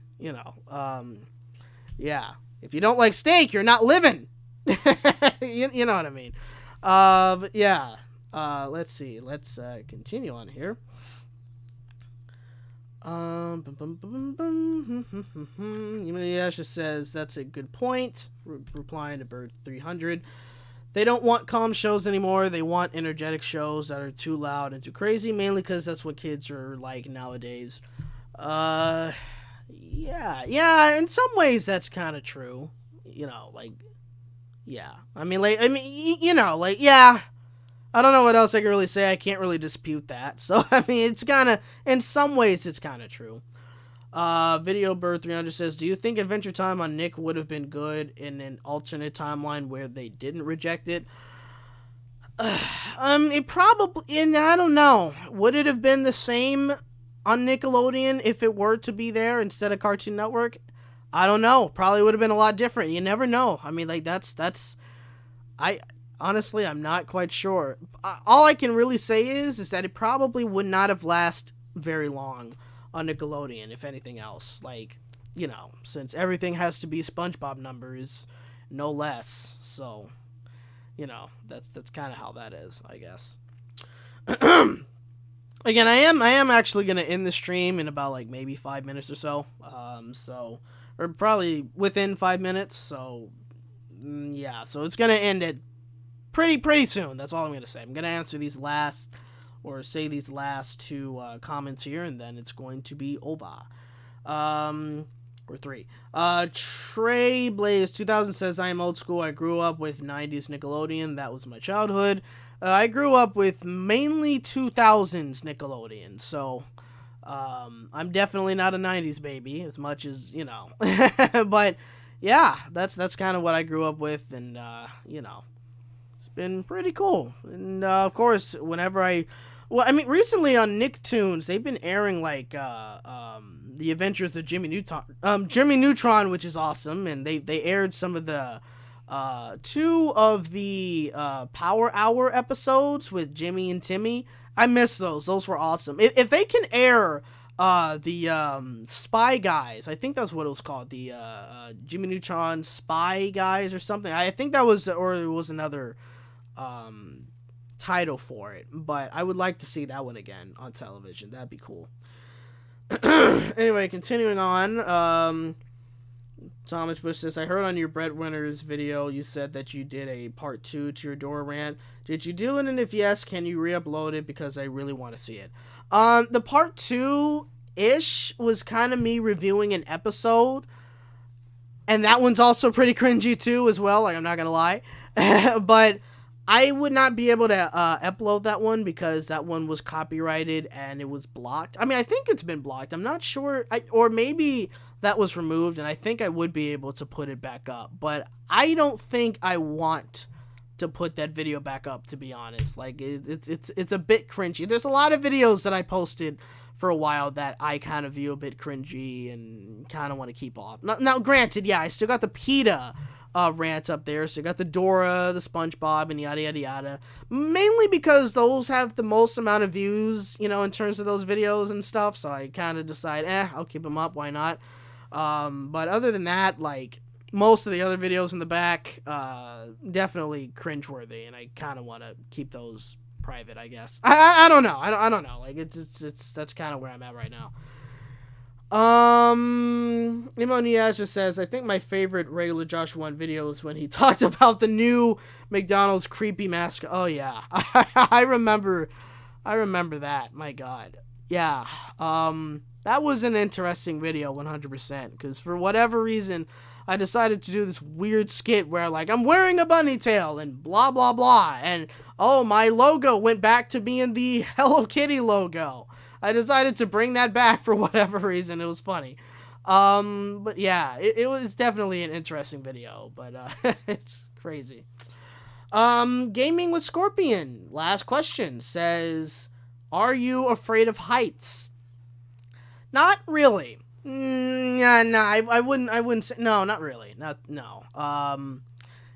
yeah. If you don't like steak, you're not living. you know what I mean? But yeah. Let's see. Let's continue on here. Yasha says that's a good point. Replying to Bird 300. They don't want calm shows anymore. They want energetic shows that are too loud and too crazy, mainly because that's what kids are like nowadays. Yeah, in some ways that's kind of true. Like, yeah. I mean, yeah. I don't know what else I can really say. I can't really dispute that. So, I mean, it's kind of, in some ways, it's kind of true. Video Bird 300 says, do you think Adventure Time on Nick would have been good in an alternate timeline where they didn't reject it? It probably, and I don't know. Would it have been the same on Nickelodeon if it were to be there instead of Cartoon Network? I don't know. Probably would have been a lot different. You never know. I mean, like, honestly, I'm not quite sure. All I can really say is that it probably would not have lasted very long on Nickelodeon, if anything else. Like, since everything has to be SpongeBob numbers, no less. So, that's kind of how that is, I guess. Again, I am actually going to end the stream in about, like, maybe 5 minutes or so. Or probably within 5 minutes. So, yeah. So it's going to end at pretty soon. That's all I'm going to say. I'm going to answer these last two comments here, and then it's going to be over. Or 3. Trey Blaze 2000 says, I am old school. I grew up with 90s Nickelodeon. That was my childhood. I grew up with mainly 2000s Nickelodeon, so I'm definitely not a 90s baby, as much as, but yeah, that's kind of what I grew up with, and it's been pretty cool. And of course, recently on Nicktoons, they've been airing like the Adventures of Jimmy Neutron, which is awesome, and they aired some of the 2 of the Power Hour episodes with Jimmy and Timmy. I miss those. Those were awesome. If they can air the Spy Guys, I think that's what it was called, the Jimmy Neutron Spy Guys or something. I think that was, or it was another title for it. But I would like to see that one again on television. That'd be cool. Anyway, continuing on. Thomas Bush says, I heard on your Breadwinners video you said that you did a part 2 to your Dora rant. Did you do it? And if yes, can you re-upload it? Because I really want to see it. The part 2-ish was kind of me reviewing an episode. And that one's also pretty cringy too as well. Like, I'm not going to lie. But I would not be able to upload that one because that one was copyrighted and it was blocked. I mean, I think it's been blocked. I'm not sure. Or maybe that was removed, and I think I would be able to put it back up. But I don't think I want to put that video back up, to be honest. Like, it's a bit cringy. There's a lot of videos that I posted for a while that I kind of view a bit cringy and kind of want to keep off. Now, granted, yeah, I still got the PETA rant up there, so you got the Dora, the SpongeBob, and yada yada yada, mainly because those have the most amount of views, in terms of those videos and stuff, so I kind of decide, I'll keep them up, why not? But other than that, like, most of the other videos in the back, definitely cringeworthy, and I kind of want to keep those private, I guess. I don't know. I don't know. Like, it's that's kind of where I'm at right now. Imon Niaz says, I think my favorite regular Josh 1 video is when he talked about the new McDonald's creepy mascot. Oh yeah. I remember that. My God. yeah, that was an interesting video, 100%, because for whatever reason, I decided to do this weird skit where, like, I'm wearing a bunny tail and blah, blah, blah, and, oh, my logo went back to being the Hello Kitty logo. I decided to bring that back for whatever reason. It was funny. But yeah, it was definitely an interesting video, but, it's crazy. Gaming with Scorpion, last question, says, are you afraid of heights? Not really. No, I wouldn't say, no, not really. No.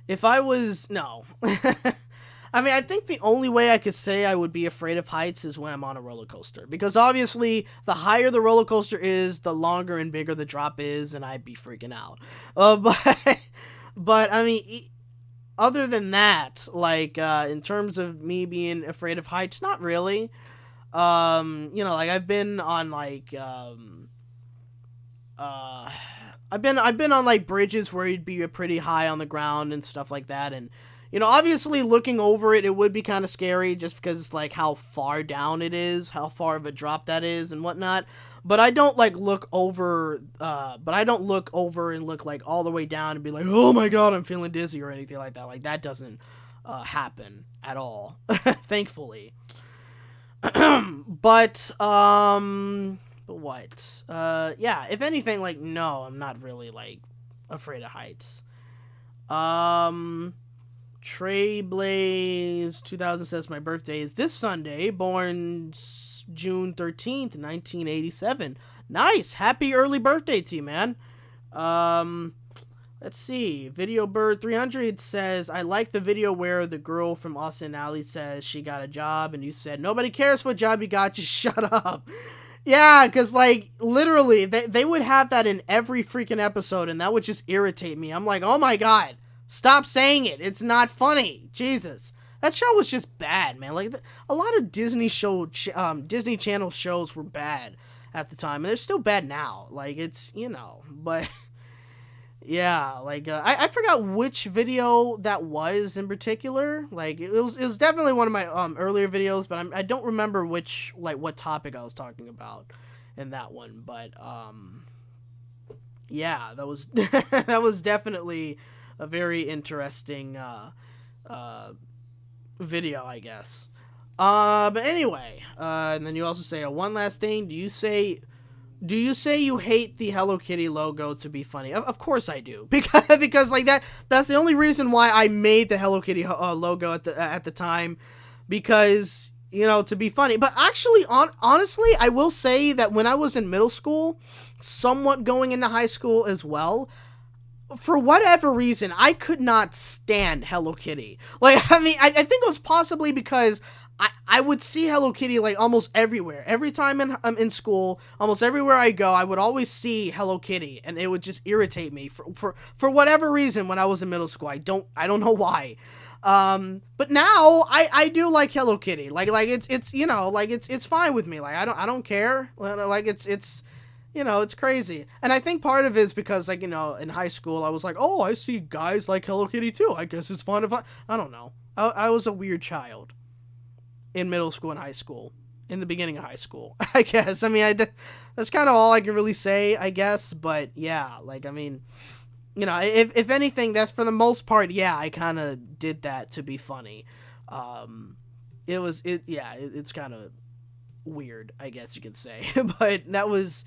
If I was, no. I mean, I think the only way I could say I would be afraid of heights is when I'm on a roller coaster. Because obviously, the higher the roller coaster is, the longer and bigger the drop is, and I'd be freaking out. But I mean, other than that, like, in terms of me being afraid of heights, not really. Like, I've been on, like, I've been on, like, bridges where you'd be pretty high on the ground and stuff like that, and, obviously looking over it would be kind of scary just because, like, how far down it is, how far of a drop that is and whatnot, but I don't, like, look over and look, like, all the way down and be like, oh my god, I'm feeling dizzy or anything like that. Like, that doesn't, happen at all, thankfully. But what? Yeah, if anything, like, no, I'm not really, like, afraid of heights. Trey Blaze 2000 says my birthday is this Sunday, born June 13th, 1987. Nice! Happy early birthday to you, man. Let's see. Video Bird 300 says, I like the video where the girl from Austin Alley says she got a job and you said, nobody cares what job you got, just shut up. Yeah, because, like, literally, they would have that in every freaking episode, and that would just irritate me. I'm like, oh my god, stop saying it. It's not funny. Jesus. That show was just bad, man. Like, a lot of Disney Channel shows were bad at the time, and they're still bad now. Like, it's, but... Yeah, like, I forgot which video that was in particular. Like, it was definitely one of my earlier videos, but I don't remember what topic I was talking about in that one. But yeah, that was that was definitely a very interesting video, I guess. But anyway, and then you also say, one last thing. Do you say you hate the Hello Kitty logo to be funny? Of course I do. Because like that's the only reason why I made the Hello Kitty logo at the time, because, to be funny. But actually, honestly, I will say that when I was in middle school, somewhat going into high school as well, for whatever reason, I could not stand Hello Kitty. Like, I mean, I think it was possibly because I would see Hello Kitty, like, almost everywhere. Every time I'm in school, almost everywhere I go, I would always see Hello Kitty, and it would just irritate me for whatever reason when I was in middle school. I don't know why. But now I do like Hello Kitty. Like it's it's fine with me. Like, I don't care. Like, it's crazy. And I think part of it is because, like, in high school, I was like, oh, I see guys like Hello Kitty too. I guess it's fun if I don't know. I was a weird child in middle school and high school, in the beginning of high school, I guess. I mean, that's kind of all I can really say, I guess. But yeah, like, I mean, if anything, that's for the most part, yeah, I kind of did that to be funny. It's kind of weird, I guess you could say. But that was,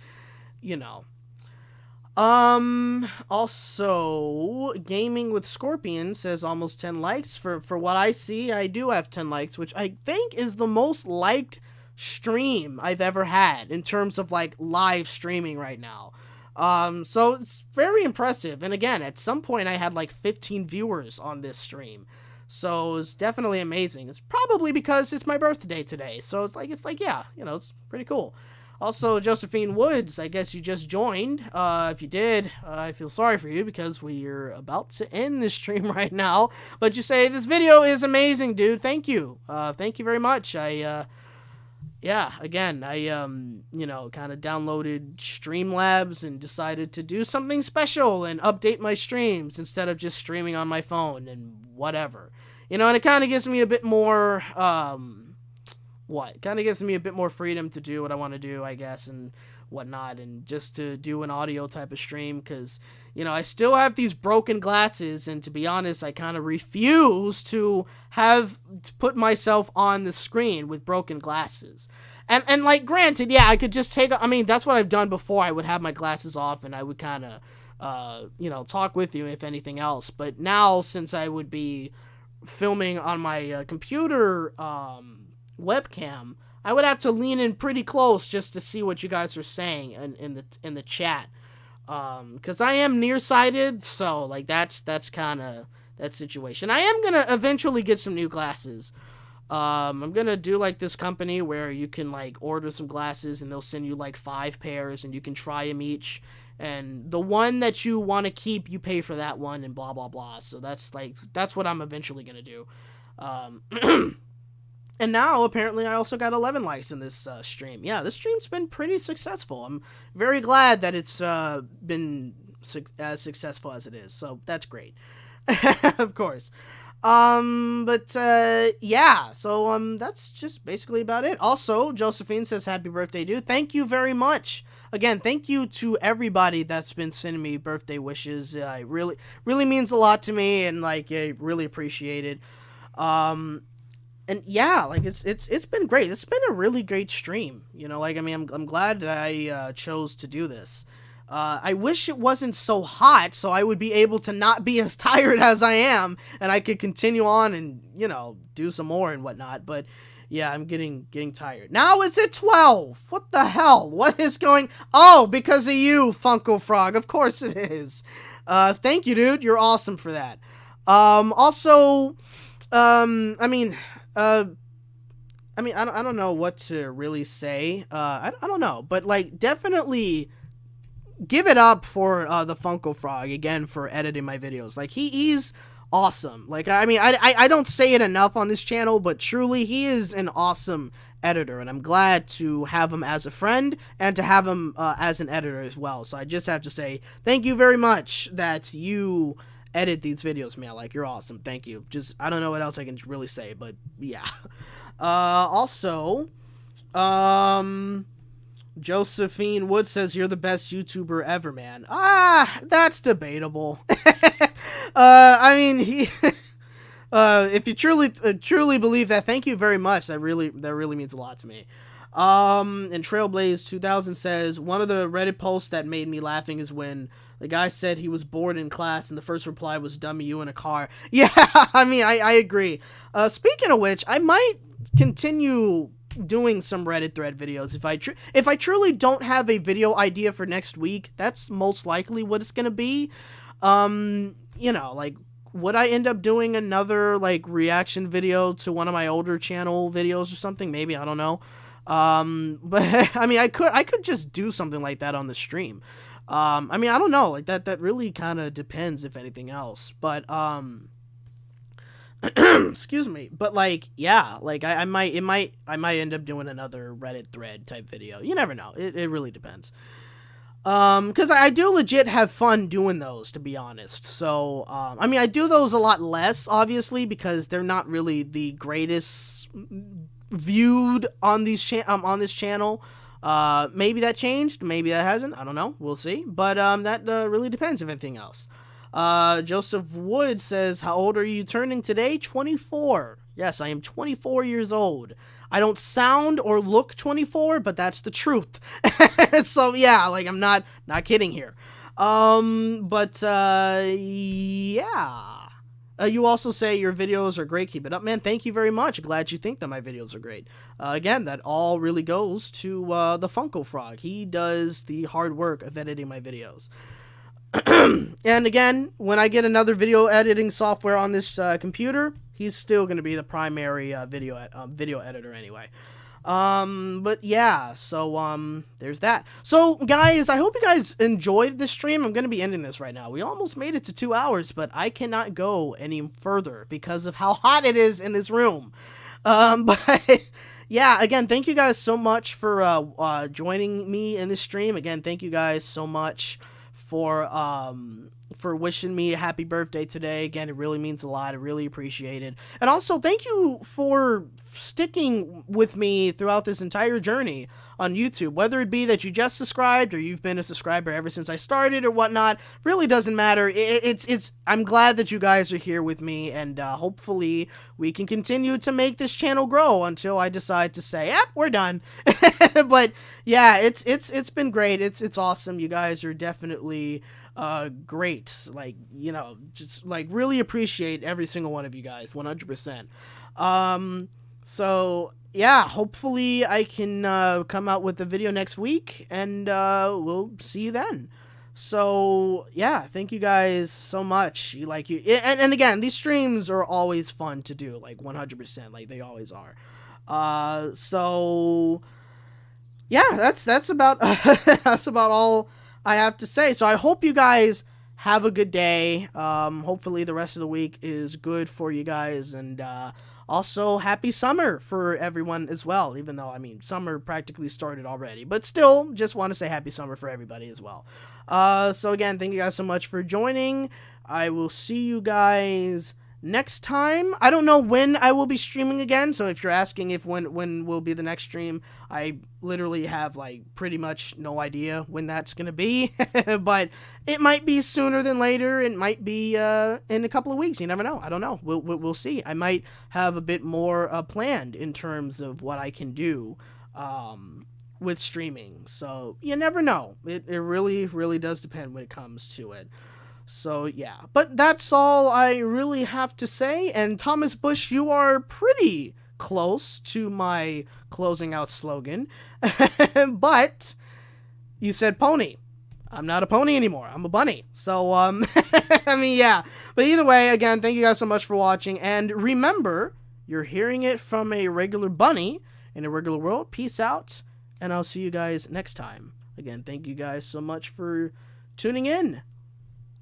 Also, Gaming with Scorpion says almost 10 likes. For what I see, I do have 10 likes, which I think is the most liked stream I've ever had in terms of, like, live streaming right now. So it's very impressive. And again, at some point I had like 15 viewers on this stream. So it's definitely amazing. It's probably because it's my birthday today. So it's like, yeah, it's pretty cool. Also, Josephine Woods, I guess you just joined. If you did, I feel sorry for you because we are about to end this stream right now. But you say, this video is amazing, dude. Thank you. Thank you very much. Yeah, again, I kind of downloaded Streamlabs and decided to do something special and update my streams instead of just streaming on my phone and whatever. And it kind of gives me a bit more, what? Kind of gives me a bit more freedom to do what I want to do, I guess, and whatnot, and just to do an audio type of stream, because, you know, I still have these broken glasses, and to be honest, I kind of refuse to put myself on the screen with broken glasses. And like, granted, yeah, I could just I mean, that's what I've done before. I would have my glasses off, and I would kind of, you know, talk with you, if anything else. But now, since I would be filming on my computer webcam, I would have to lean in pretty close just to see what you guys are saying in the chat, because I am nearsighted, so like that's kind of that situation. I am gonna eventually get some new glasses. I'm gonna do like this company where you can like order some glasses and they'll send you like 5 pairs and you can try them each, and the one that you want to keep, you pay for that one, and blah blah blah. So that's what I'm eventually gonna do. And now, apparently, I also got 11 likes in this stream. Yeah, this stream's been pretty successful. I'm very glad that it's been as successful as it is. So, that's great. Of course. Yeah. So, that's just basically about it. Also, Josephine says, happy birthday, dude. Thank you very much. Again, thank you to everybody that's been sending me birthday wishes. It really means a lot to me, and, like, I really appreciate it. And yeah, like it's been great. It's been a really great stream. You know, like, I mean, I'm glad that I chose to do this. I wish it wasn't so hot, so I would be able to not be as tired as I am, and I could continue on and, you know, do some more and whatnot. But yeah, I'm getting tired. Now it's at 12. What the hell? What is going? Oh, because of you, Funko Frog. Of course it is. Thank you, dude. You're awesome for that. Also, I mean, I don't know what to really say. I don't know, but like, definitely give it up for the Funko Frog again for editing my videos. Like, he's awesome. Like, I mean, I don't say it enough on this channel, but truly, he is an awesome editor, and I'm glad to have him as a friend and to have him as an editor as well. So I just have to say thank you very much that you edit these videos, man. Like, you're awesome. Thank you. Just, I don't know what else I can really say, but yeah. Also, Josephine Wood says, you're the best YouTuber ever, man. That's debatable. I mean, if you truly believe that, thank you very much. That really means a lot to me. And Trailblaze 2000 says, one of the Reddit posts that made me laughing is when the guy said he was bored in class and the first reply was, dummy, you in a car. Yeah, I mean, I agree. Speaking of which, I might continue doing some Reddit thread videos. If I truly don't have a video idea for next week, that's most likely what it's gonna be. You know, like, would I end up doing another, like, reaction video to one of my older channel videos or something? Maybe, I don't know. But I mean, I could just do something like that on the stream. I mean, I don't know, like, that really kind of depends, if anything else. But excuse me, but like, yeah, like, I might end up doing another Reddit thread type video. You never know. It really depends. Because I do legit have fun doing those, to be honest. So, I mean, I do those a lot less, obviously, because they're not really the greatest viewed on this channel. Maybe that changed, maybe that hasn't, I don't know, we'll see. But that really depends, if anything else. Joseph Wood says, how old are you turning today? 24. Yes, I am 24 years old. I don't sound or look 24, but that's the truth. So yeah, like, I'm not kidding here. Yeah. You also say your videos are great. Keep it up, man. Thank you very much. Glad you think that my videos are great. Again, that all really goes to the Funko Frog. He does the hard work of editing my videos. And again, when I get another video editing software on this computer, he's still going to be the primary video editor anyway. But yeah, so there's that. So guys, I hope you guys enjoyed this stream. I'm going to be ending this right now. We almost made it to 2 hours, but I cannot go any further because of how hot it is in this room. But yeah, again, thank you guys so much for joining me in this stream. Again, thank you guys so much for wishing me a happy birthday today. Again, it really means a lot. I really appreciate it. And also, thank you for sticking with me throughout this entire journey on YouTube. Whether it be that you just subscribed or you've been a subscriber ever since I started or whatnot, really doesn't matter. I'm glad that you guys are here with me, and hopefully we can continue to make this channel grow until I decide to say, we're done. But yeah, it's been great. It's awesome. You guys are definitely great. Like, you know, just like really appreciate every single one of you guys, 100%. So yeah, hopefully I can come out with a video next week, and we'll see you then. So yeah, thank you guys so much. And again, these streams are always fun to do, like 100%, like they always are. So yeah, that's about that's about all I have to say. So I hope you guys have a good day. Hopefully the rest of the week is good for you guys, and also happy summer for everyone as well, even though, I mean, summer practically started already, but still just want to say happy summer for everybody as well. So again, thank you guys so much for joining. I will see you guys next time. I don't know when I will be streaming again, so if you're asking if when will be the next stream, I literally have like pretty much no idea when that's gonna be. But it might be sooner than later. It might be in a couple of weeks. You never know. I don't know. We'll see. I might have a bit more planned in terms of what I can do with streaming, so you never know. It really does depend when it comes to it. So yeah, but that's all I really have to say. And Thomas Bush, you are pretty close to my closing out slogan. But you said pony. I'm not a pony anymore. I'm a bunny. So I mean, yeah. But either way, again, thank you guys so much for watching. And remember, you're hearing it from a regular bunny in a regular world. Peace out, and I'll see you guys next time. Again, thank you guys so much for tuning in.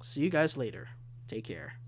See you guys later. Take care.